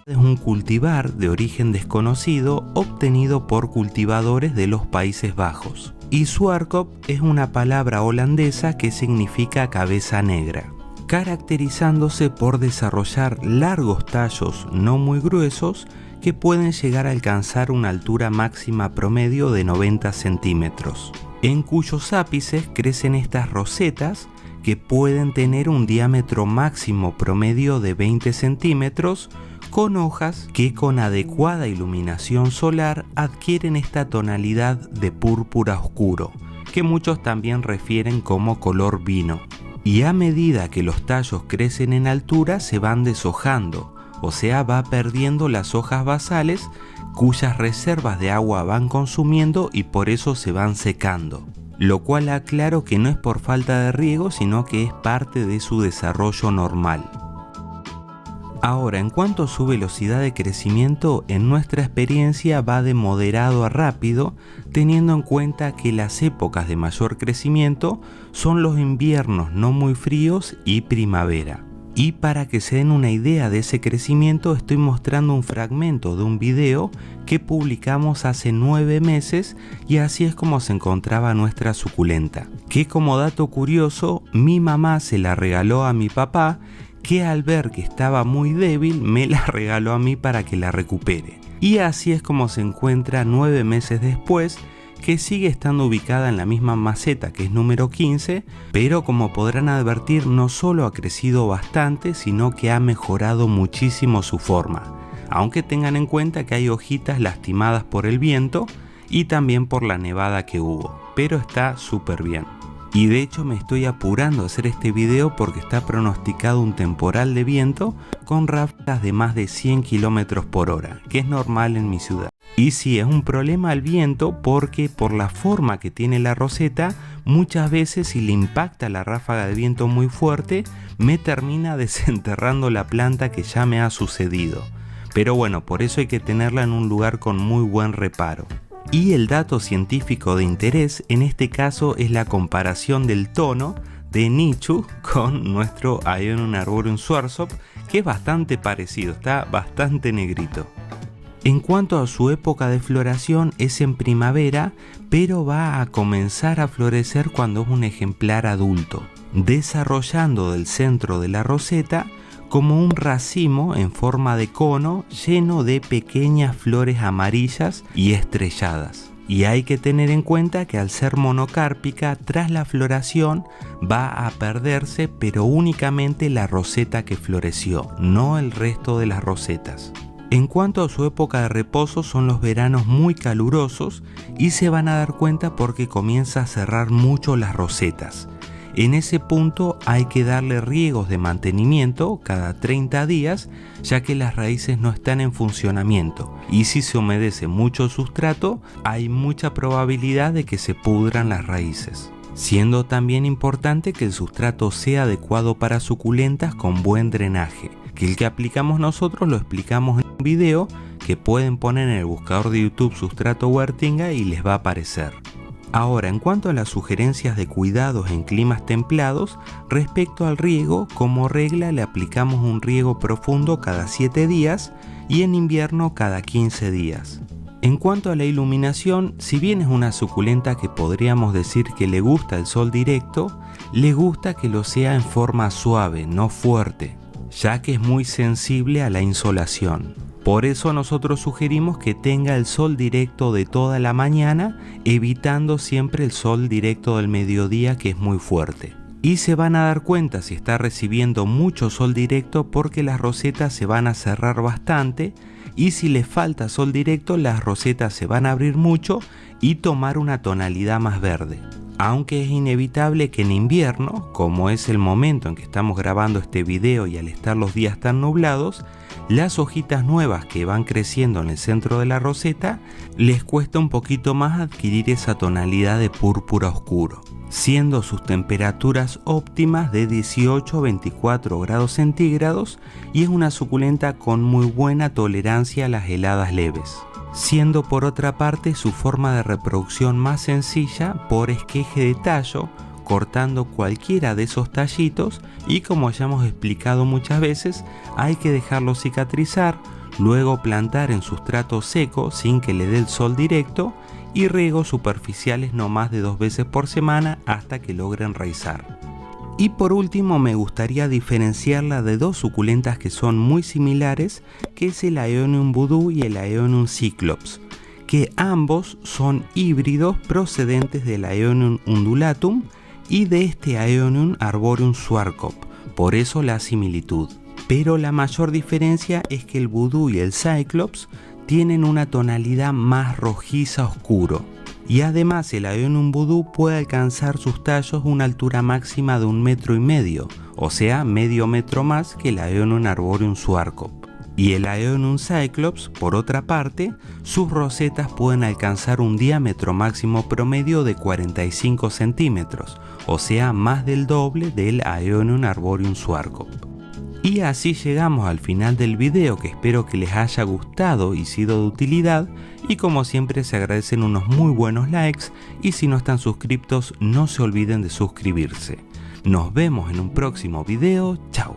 Es un cultivar de origen desconocido obtenido por cultivadores de los Países Bajos. Y Schwarzkopf es una palabra holandesa que significa cabeza negra, caracterizándose por desarrollar largos tallos no muy gruesos que pueden llegar a alcanzar una altura máxima promedio de 90 centímetros, en cuyos ápices crecen estas rosetas que pueden tener un diámetro máximo promedio de 20 centímetros, con hojas que con adecuada iluminación solar adquieren esta tonalidad de púrpura oscuro, que muchos también refieren como color vino. Y a medida que los tallos crecen en altura se van deshojando, o sea va perdiendo las hojas basales cuyas reservas de agua van consumiendo y por eso se van secando. Lo cual aclaro que no es por falta de riego, sino que es parte de su desarrollo normal. Ahora, en cuanto a su velocidad de crecimiento, en nuestra experiencia va de moderado a rápido, teniendo en cuenta que las épocas de mayor crecimiento son los inviernos no muy fríos y primavera. Y para que se den una idea de ese crecimiento, estoy mostrando un fragmento de un video que publicamos hace 9 meses y así es como se encontraba nuestra suculenta. Que como dato curioso, mi mamá se la regaló a mi papá, que al ver que estaba muy débil me la regaló a mí para que la recupere. Y así es como se encuentra 9 meses después, que sigue estando ubicada en la misma maceta que es número 15, pero como podrán advertir no solo ha crecido bastante, sino que ha mejorado muchísimo su forma, aunque tengan en cuenta que hay hojitas lastimadas por el viento y también por la nevada que hubo, pero está súper bien. Y de hecho me estoy apurando a hacer este video porque está pronosticado un temporal de viento con ráfagas de más de 100 km por hora, que es normal en mi ciudad. Y sí, es un problema el viento porque por la forma que tiene la roseta, muchas veces si le impacta la ráfaga de viento muy fuerte, me termina desenterrando la planta, que ya me ha sucedido. Pero bueno, por eso hay que tenerla en un lugar con muy buen reparo. Y el dato científico de interés en este caso es la comparación del tono de Nichu con nuestro Aeonium arboreum schwarzkopf, que es bastante parecido, está bastante negrito. En cuanto a su época de floración, es en primavera, pero va a comenzar a florecer cuando es un ejemplar adulto, desarrollando del centro de la roseta como un racimo en forma de cono lleno de pequeñas flores amarillas y estrelladas. Y hay que tener en cuenta que al ser monocárpica, tras la floración va a perderse, pero únicamente la roseta que floreció, no el resto de las rosetas. En cuanto a su época de reposo, son los veranos muy calurosos y se van a dar cuenta porque comienza a cerrar mucho las rosetas. En ese punto hay que darle riegos de mantenimiento cada 30 días, ya que las raíces no están en funcionamiento, y si se humedece mucho el sustrato, hay mucha probabilidad de que se pudran las raíces. Siendo también importante que el sustrato sea adecuado para suculentas con buen drenaje, que el que aplicamos nosotros lo explicamos en un video que pueden poner en el buscador de YouTube Sustrato Huertinga y les va a aparecer. Ahora, en cuanto a las sugerencias de cuidados en climas templados, respecto al riego, como regla le aplicamos un riego profundo cada 7 días y en invierno cada 15 días. En cuanto a la iluminación, si bien es una suculenta que podríamos decir que le gusta el sol directo, le gusta que lo sea en forma suave, no fuerte, ya que es muy sensible a la insolación. Por eso nosotros sugerimos que tenga el sol directo de toda la mañana, evitando siempre el sol directo del mediodía, que es muy fuerte. Y se van a dar cuenta si está recibiendo mucho sol directo porque las rosetas se van a cerrar bastante, y si le falta sol directo las rosetas se van a abrir mucho y tomar una tonalidad más verde. Aunque es inevitable que en invierno, como es el momento en que estamos grabando este video y al estar los días tan nublados, las hojitas nuevas que van creciendo en el centro de la roseta les cuesta un poquito más adquirir esa tonalidad de púrpura oscuro, siendo sus temperaturas óptimas de 18 a 24 grados centígrados y es una suculenta con muy buena tolerancia a las heladas leves. Siendo por otra parte su forma de reproducción más sencilla por esqueje de tallo, cortando cualquiera de esos tallitos y como ya hemos explicado muchas veces, hay que dejarlo cicatrizar, luego plantar en sustrato seco sin que le dé el sol directo y riegos superficiales no más de 2 veces por semana hasta que logren enraizar. Y por último me gustaría diferenciarla de dos suculentas que son muy similares, que es el Aeonium voodoo y el Aeonium cyclops, que ambos son híbridos procedentes del Aeonium undulatum y de este Aeonium arboreum schwarzkopf, por eso la similitud. Pero la mayor diferencia es que el voodoo y el cyclops tienen una tonalidad más rojiza oscuro. Y además el Aeonium voodoo puede alcanzar sus tallos una altura máxima de 1,5 metros, o sea, medio metro más que el Aeonium arboreum schwarzkopf. Y el Aeonium cyclops, por otra parte, sus rosetas pueden alcanzar un diámetro máximo promedio de 45 centímetros, o sea, más del doble del Aeonium arboreum schwarzkopf. Y así llegamos al final del video, que espero que les haya gustado y sido de utilidad, y como siempre se agradecen unos muy buenos likes y si no están suscriptos no se olviden de suscribirse. Nos vemos en un próximo video, chao.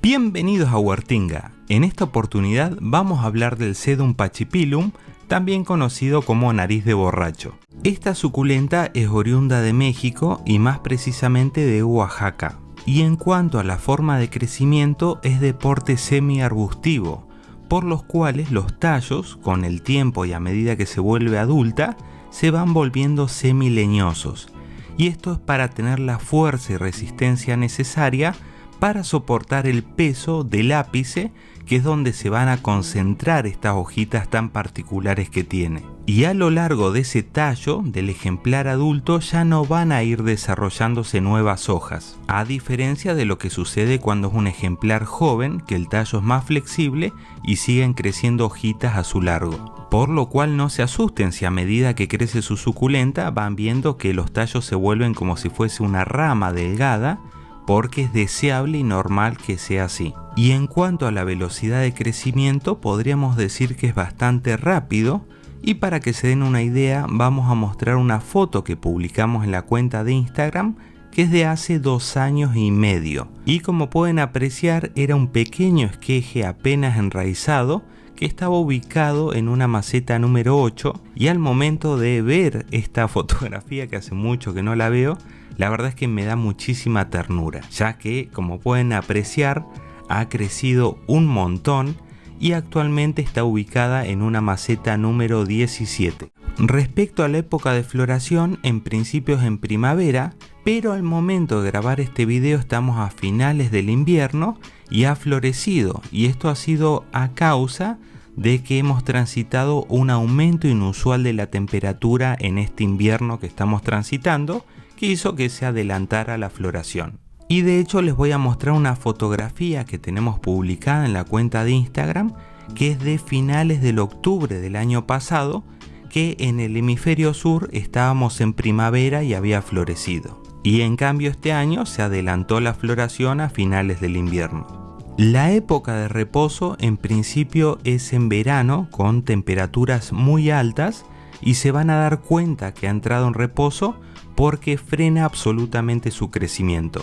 Bienvenidos a Huertinga. En esta oportunidad vamos a hablar del Sedum pachypilum, también conocido como nariz de borracho. Esta suculenta es oriunda de México y más precisamente de Oaxaca. Y en cuanto a la forma de crecimiento es de porte semi-arbustivo, por los cuales los tallos, con el tiempo y a medida que se vuelve adulta, se van volviendo semileñosos. Y esto es para tener la fuerza y resistencia necesaria para soportar el peso del ápice, que es donde se van a concentrar estas hojitas tan particulares que tiene. Y a lo largo de ese tallo del ejemplar adulto ya no van a ir desarrollándose nuevas hojas, a diferencia de lo que sucede cuando es un ejemplar joven, que el tallo es más flexible y siguen creciendo hojitas a su largo. Por lo cual no se asusten si a medida que crece su suculenta van viendo que los tallos se vuelven como si fuese una rama delgada, porque es deseable y normal que sea así. Y en cuanto a la velocidad de crecimiento, podríamos decir que es bastante rápido, y para que se den una idea vamos a mostrar una foto que publicamos en la cuenta de Instagram, que es de hace 2 años y medio. Y como pueden apreciar, era un pequeño esqueje apenas enraizado, que estaba ubicado en una maceta número 8, y al momento de ver esta fotografía, que hace mucho que no la veo, la verdad es que me da muchísima ternura, ya que, como pueden apreciar, ha crecido un montón y actualmente está ubicada en una maceta número 17. Respecto a la época de floración, en principio es en primavera, pero al momento de grabar este video estamos a finales del invierno y ha florecido, y esto ha sido a causa de que hemos transitado un aumento inusual de la temperatura en este invierno que estamos transitando, que hizo que se adelantara la floración. Y de hecho les voy a mostrar una fotografía que tenemos publicada en la cuenta de Instagram, que es de finales del octubre del año pasado, que en el hemisferio sur estábamos en primavera y había florecido. Y en cambio este año se adelantó la floración a finales del invierno. La época de reposo en principio es en verano, con temperaturas muy altas, y se van a dar cuenta que ha entrado en reposo porque frena absolutamente su crecimiento.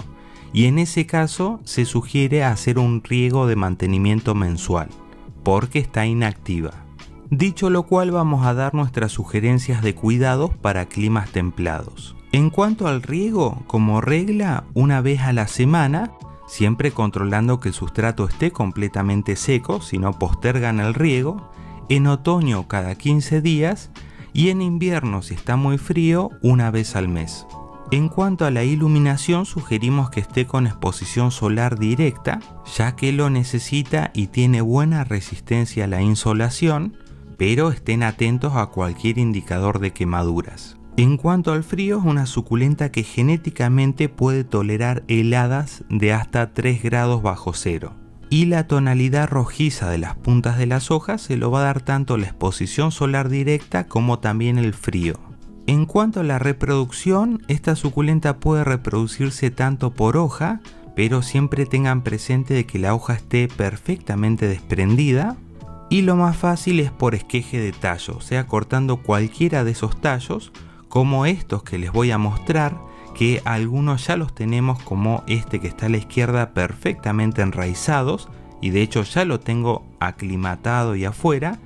Y en ese caso se sugiere hacer un riego de mantenimiento mensual, porque está inactiva. Dicho lo cual, vamos a dar nuestras sugerencias de cuidados para climas templados. En cuanto al riego, como regla, una vez a la semana, siempre controlando que el sustrato esté completamente seco, si no postergan el riego. En otoño cada 15 días y en invierno, si está muy frío, una vez al mes. En cuanto a la iluminación, sugerimos que esté con exposición solar directa, ya que lo necesita y tiene buena resistencia a la insolación, pero estén atentos a cualquier indicador de quemaduras. En cuanto al frío, es una suculenta que genéticamente puede tolerar heladas de hasta 3 grados bajo cero. Y la tonalidad rojiza de las puntas de las hojas se lo va a dar tanto la exposición solar directa como también el frío. En cuanto a la reproducción, esta suculenta puede reproducirse tanto por hoja, pero siempre tengan presente de que la hoja esté perfectamente desprendida, y lo más fácil es por esqueje de tallo, o sea, cortando cualquiera de esos tallos, como estos que les voy a mostrar, que algunos ya los tenemos, como este que está a la izquierda, perfectamente enraizados, y de hecho ya lo tengo aclimatado y afuera,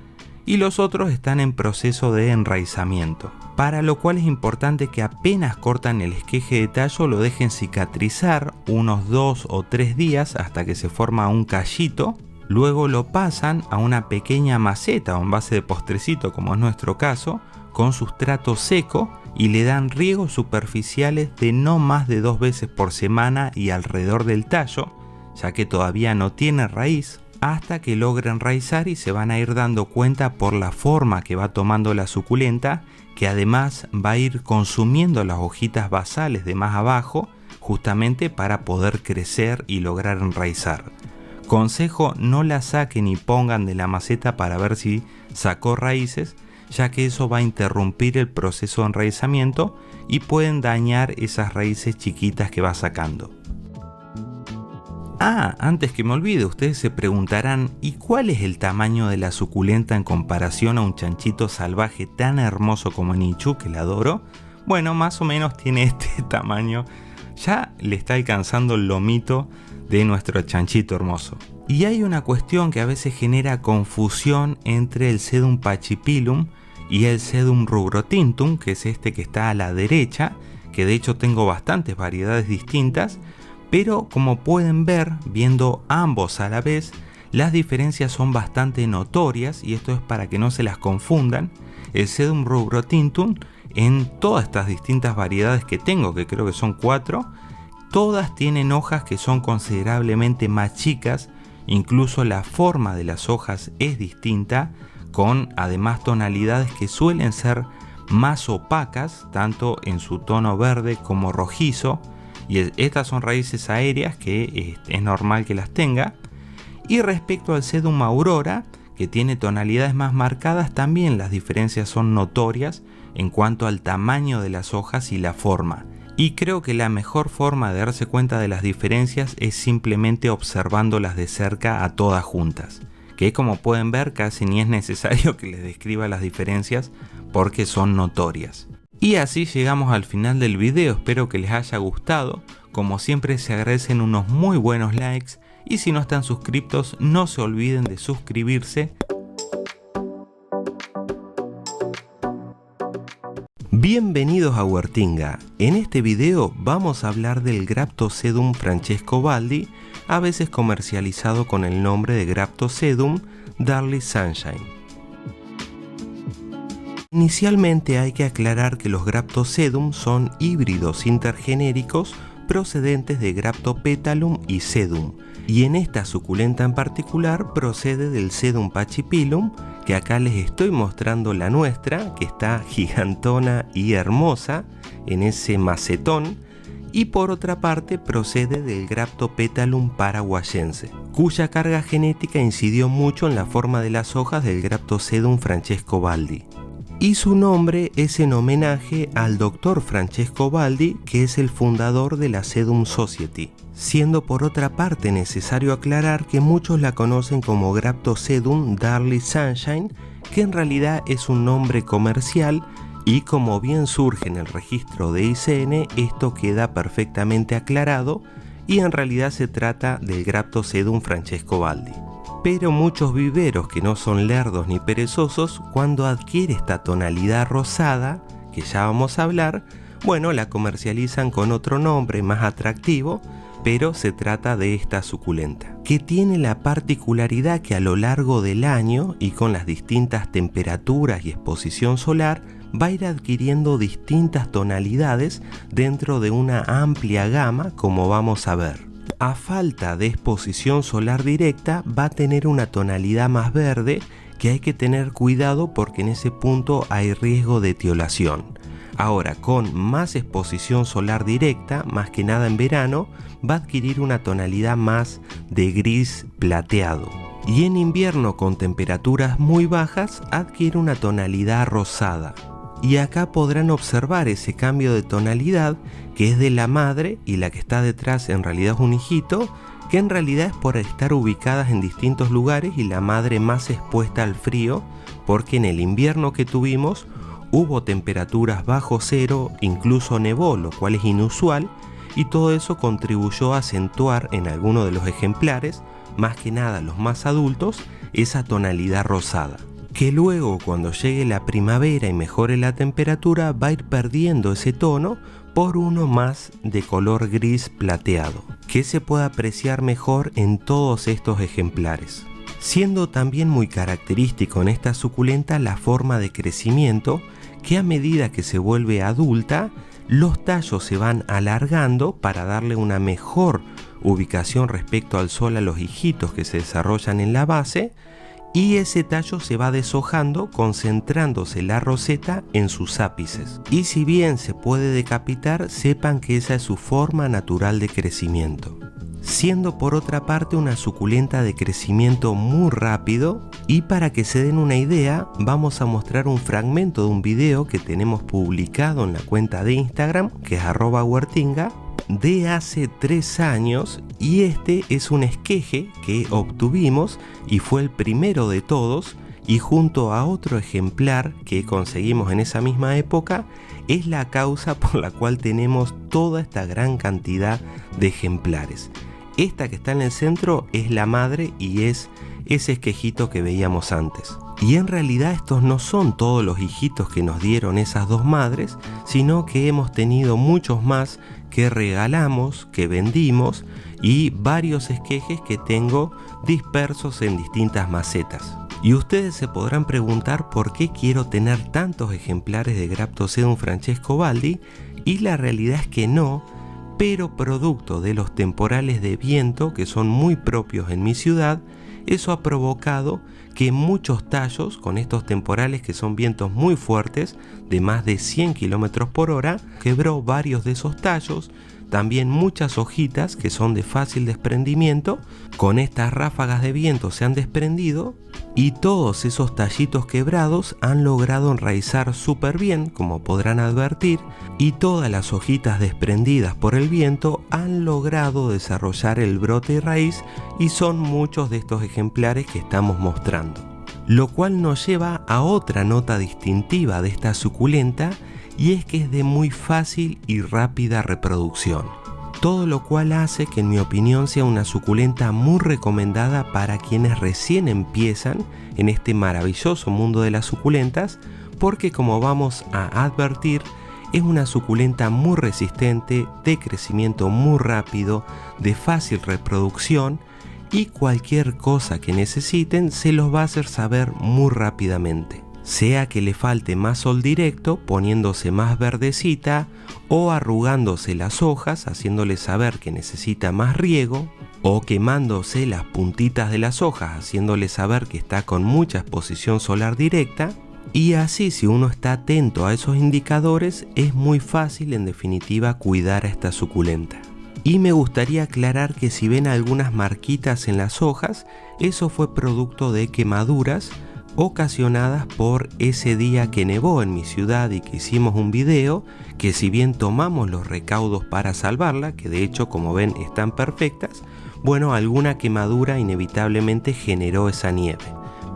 y los otros están en proceso de enraizamiento. Para lo cual es importante que apenas cortan el esqueje de tallo lo dejen cicatrizar unos 2 o 3 días hasta que se forma un callito. Luego lo pasan a una pequeña maceta o envase de postrecito, como es nuestro caso, con sustrato seco, y le dan riegos superficiales de no más de 2 veces por semana y alrededor del tallo, ya que todavía no tiene raíz, hasta que logren enraizar, y se van a ir dando cuenta por la forma que va tomando la suculenta, que además va a ir consumiendo las hojitas basales de más abajo, justamente para poder crecer y lograr enraizar. Consejo: no la saquen y pongan de la maceta para ver si sacó raíces, ya que eso va a interrumpir el proceso de enraizamiento y pueden dañar esas raíces chiquitas que va sacando. Antes que me olvide, ustedes se preguntarán: ¿y cuál es el tamaño de la suculenta en comparación a un chanchito salvaje tan hermoso como Nichu, que la adoro? Bueno, más o menos tiene este tamaño. Ya le está alcanzando el lomito de nuestro chanchito hermoso. Y hay una cuestión que a veces genera confusión entre el Sedum pachypilum y el Sedum rubrotintum, que es este que está a la derecha, que de hecho tengo bastantes variedades distintas, pero como pueden ver, viendo ambos a la vez, Las diferencias son bastante notorias y esto es para que no se las confundan. El Sedum rubrotintum, en todas estas distintas variedades que tengo, que creo que son 4, todas tienen hojas que son considerablemente más chicas, incluso la forma de las hojas es distinta, con además tonalidades que suelen ser más opacas, tanto en su tono verde como rojizo, y estas son raíces aéreas que es normal que las tenga. Y respecto al Sedum aurora, que tiene tonalidades más marcadas, también las diferencias son notorias en cuanto al tamaño de las hojas y la forma. Y creo que la mejor forma de darse cuenta de las diferencias es simplemente observándolas de cerca a todas juntas, que como pueden ver casi ni es necesario que les describa las diferencias porque son notorias. Y así llegamos al final del video, espero que les haya gustado. Como siempre se agradecen unos muy buenos likes y si no están suscriptos no se olviden de suscribirse. Bienvenidos a Huertinga. En este video vamos a hablar del Graptosedum francescobaldi, a veces comercializado con el nombre de Graptosedum Darling Sunshine. Inicialmente hay que aclarar que los Graptosedum son híbridos intergenéricos procedentes de Graptopetalum y Sedum, y en esta suculenta en particular procede del Sedum pachypilum, que acá les estoy mostrando la nuestra, que está gigantona y hermosa en ese macetón, y por otra parte procede del Graptopetalum paraguayense, cuya carga genética incidió mucho en la forma de las hojas del Graptosedum francescobaldi. Y su nombre es en homenaje al Dr. Francescobaldi, que es el fundador de la Sedum Society, siendo por otra parte necesario aclarar que muchos la conocen como Graptosedum Darling Sunshine, que en realidad es un nombre comercial y como bien surge en el registro de ICN, esto queda perfectamente aclarado y en realidad se trata del Graptosedum francescobaldi. Pero muchos viveros que no son lerdos ni perezosos, cuando adquiere esta tonalidad rosada, que ya vamos a hablar, bueno, la comercializan con otro nombre más atractivo, pero se trata de esta suculenta, que tiene la particularidad que a lo largo del año y con las distintas temperaturas y exposición solar, va a ir adquiriendo distintas tonalidades dentro de una amplia gama, como vamos a ver. A falta de exposición solar directa va a tener una tonalidad más verde que hay que tener cuidado porque en ese punto hay riesgo de etiolación. Ahora con más exposición solar directa, más que nada en verano, va a adquirir una tonalidad más de gris plateado. Y en invierno con temperaturas muy bajas adquiere una tonalidad rosada. Y acá podrán observar ese cambio de tonalidad que es de la madre y la que está detrás en realidad es un hijito, que en realidad es por estar ubicadas en distintos lugares y la madre más expuesta al frío, porque en el invierno que tuvimos hubo temperaturas bajo cero, incluso nevó, lo cual es inusual, y todo eso contribuyó a acentuar en algunos de los ejemplares, más que nada los más adultos, esa tonalidad rosada, que luego cuando llegue la primavera y mejore la temperatura va a ir perdiendo ese tono por uno más de color gris plateado, que se puede apreciar mejor en todos estos ejemplares. Siendo también muy característico en esta suculenta la forma de crecimiento, que a medida que se vuelve adulta, los tallos se van alargando para darle una mejor ubicación respecto al sol a los hijitos que se desarrollan en la base, y ese tallo se va deshojando concentrándose la roseta en sus ápices. Y si bien se puede decapitar, sepan que esa es su forma natural de crecimiento. Siendo por otra parte una suculenta de crecimiento muy rápido, y para que se den una idea vamos a mostrar un fragmento de un video que tenemos publicado en la cuenta de Instagram, que es @huertinga, de hace 3 años, y este es un esqueje que obtuvimos y fue el primero de todos, y junto a otro ejemplar que conseguimos en esa misma época es la causa por la cual tenemos toda esta gran cantidad de ejemplares. Esta que está en el centro es la madre y es ese esquejito que veíamos antes. Y en realidad estos no son todos los hijitos que nos dieron esas dos madres, sino que hemos tenido muchos más que regalamos, que vendimos y varios esquejes que tengo dispersos en distintas macetas. Y ustedes se podrán preguntar por qué quiero tener tantos ejemplares de Graptosedum francescobaldi, y la realidad es que no, pero producto de los temporales de viento que son muy propios en mi ciudad, eso ha provocado que muchos tallos con estos temporales, que son vientos muy fuertes de más de 100 km por hora, quebró varios de esos tallos. También muchas hojitas que son de fácil desprendimiento, con estas ráfagas de viento se han desprendido, y todos esos tallitos quebrados han logrado enraizar súper bien, como podrán advertir, y todas las hojitas desprendidas por el viento han logrado desarrollar el brote y raíz, y son muchos de estos ejemplares que estamos mostrando. Lo cual nos lleva a otra nota distintiva de esta suculenta, y es que es de muy fácil y rápida reproducción. Todo lo cual hace que, en mi opinión, sea una suculenta muy recomendada para quienes recién empiezan en este maravilloso mundo de las suculentas, porque, como vamos a advertir, es una suculenta muy resistente, de crecimiento muy rápido, de fácil reproducción, y cualquier cosa que necesiten se los va a hacer saber muy rápidamente. Sea que le falte más sol directo, poniéndose más verdecita, o arrugándose las hojas, haciéndole saber que necesita más riego, o quemándose las puntitas de las hojas, haciéndole saber que está con mucha exposición solar directa. Y así, si uno está atento a esos indicadores, es muy fácil en definitiva cuidar a esta suculenta. Y me gustaría aclarar que si ven algunas marquitas en las hojas, eso fue producto de quemaduras ocasionadas por ese día que nevó en mi ciudad y que hicimos un video, que si bien tomamos los recaudos para salvarla, que de hecho, como ven, están perfectas, bueno, alguna quemadura inevitablemente generó esa nieve,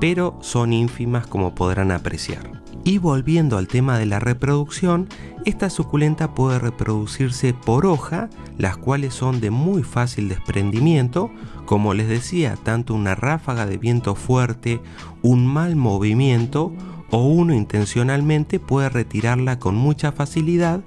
pero son ínfimas, como podrán apreciar. Y volviendo al tema de la reproducción, esta suculenta puede reproducirse por hoja, las cuales son de muy fácil desprendimiento. Como les decía, tanto una ráfaga de viento fuerte, un mal movimiento o uno intencionalmente puede retirarla con mucha facilidad,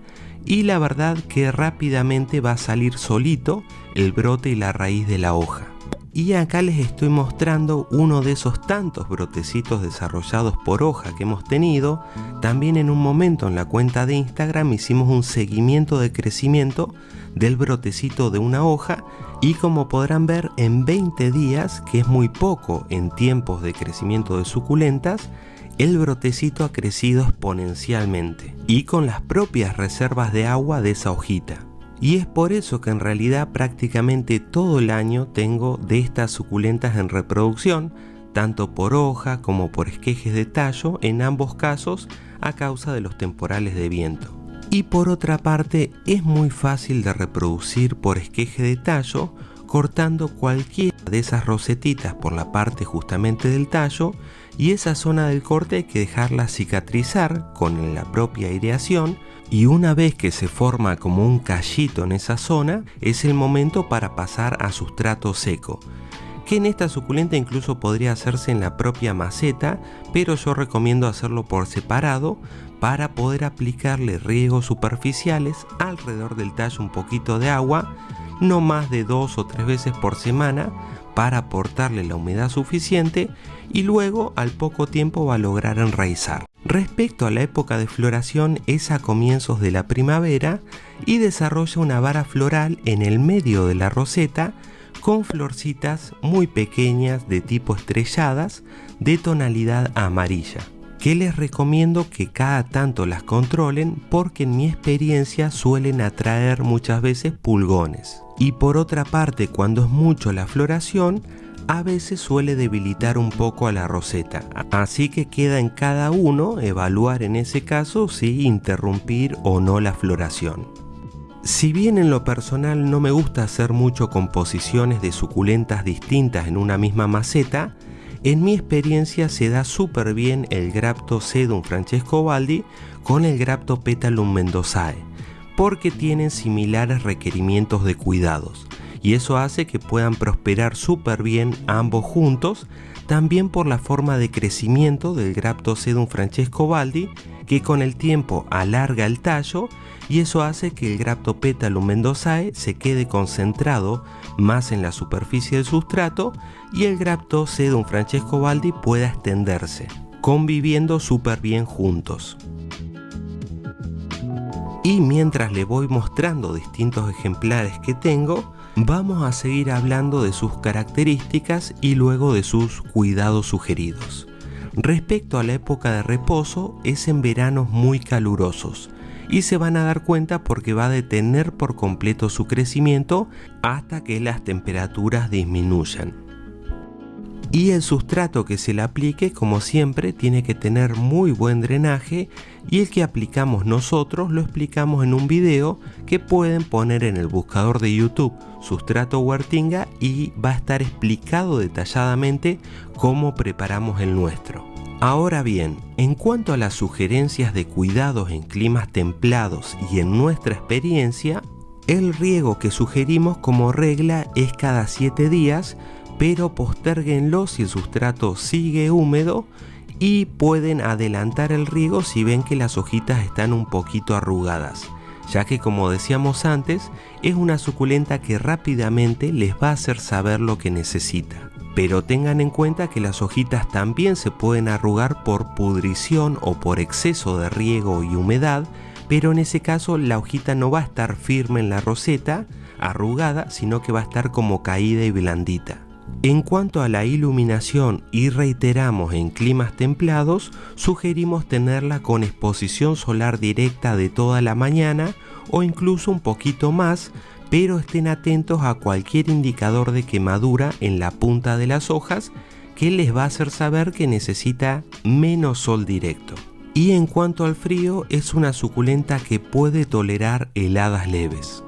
y la verdad que rápidamente va a salir solito el brote y la raíz de la hoja. Y acá les estoy mostrando uno de esos tantos brotecitos desarrollados por hoja que hemos tenido. También en un momento en la cuenta de Instagram hicimos un seguimiento de crecimiento del brotecito de una hoja, y como podrán ver, en 20 días, que es muy poco en tiempos de crecimiento de suculentas, el brotecito ha crecido exponencialmente y con las propias reservas de agua de esa hojita. Y es por eso que en realidad prácticamente todo el año tengo de estas suculentas en reproducción, tanto por hoja como por esquejes de tallo, en ambos casos a causa de los temporales de viento. Y por otra parte, es muy fácil de reproducir por esqueje de tallo, cortando cualquiera de esas rosetitas por la parte justamente del tallo, y esa zona del corte hay que dejarla cicatrizar con la propia aireación, y una vez que se forma como un callito en esa zona, es el momento para pasar a sustrato seco, que en esta suculenta incluso podría hacerse en la propia maceta, pero yo recomiendo hacerlo por separado para poder aplicarle riegos superficiales alrededor del tallo, un poquito de agua, no más de 2 o 3 veces por semana, para aportarle la humedad suficiente, y luego al poco tiempo va a lograr enraizar. Respecto a la época de floración, es a comienzos de la primavera y desarrolla una vara floral en el medio de la roseta con florcitas muy pequeñas de tipo estrelladas de tonalidad amarilla, que les recomiendo que cada tanto las controlen porque en mi experiencia suelen atraer muchas veces pulgones. Y por otra parte, cuando es mucho la floración, a veces suele debilitar un poco a la roseta, así que queda en cada uno evaluar en ese caso si interrumpir o no la floración. Si bien en lo personal no me gusta hacer mucho composiciones de suculentas distintas en una misma maceta, en mi experiencia se da súper bien el Graptosedum francescobaldi con el Graptopetalum mendozae, porque tienen similares requerimientos de cuidados, y eso hace que puedan prosperar súper bien ambos juntos, también por la forma de crecimiento del Graptosedum francescobaldi, que con el tiempo alarga el tallo y eso hace que el Graptopetalo mendozae se quede concentrado más en la superficie del sustrato y el Graptocedum francescobaldi pueda extenderse, conviviendo súper bien juntos. Y mientras le voy mostrando distintos ejemplares que tengo, vamos a seguir hablando de sus características y luego de sus cuidados sugeridos. Respecto a la época de reposo, es en veranos muy calurosos y se van a dar cuenta porque va a detener por completo su crecimiento hasta que las temperaturas disminuyan. Y el sustrato que se le aplique, como siempre, tiene que tener muy buen drenaje y el que aplicamos nosotros lo explicamos en un video que pueden poner en el buscador de YouTube Sustrato Huertinga y va a estar explicado detalladamente cómo preparamos el nuestro. Ahora bien, en cuanto a las sugerencias de cuidados en climas templados y en nuestra experiencia, el riego que sugerimos como regla es cada 7 días, pero postérguenlo si el sustrato sigue húmedo y pueden adelantar el riego si ven que las hojitas están un poquito arrugadas, ya que como decíamos antes, es una suculenta que rápidamente les va a hacer saber lo que necesita. Pero tengan en cuenta que las hojitas también se pueden arrugar por pudrición o por exceso de riego y humedad, pero en ese caso la hojita no va a estar firme en la roseta, arrugada, sino que va a estar como caída y blandita. En cuanto a la iluminación, y reiteramos en climas templados, sugerimos tenerla con exposición solar directa de toda la mañana o incluso un poquito más, pero estén atentos a cualquier indicador de quemadura en la punta de las hojas que les va a hacer saber que necesita menos sol directo. Y en cuanto al frío, es una suculenta que puede tolerar heladas leves.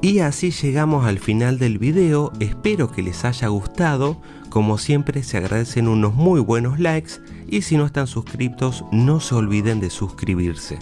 Y así llegamos al final del video, espero que les haya gustado, como siempre se agradecen unos muy buenos likes y si no están suscritos no se olviden de suscribirse.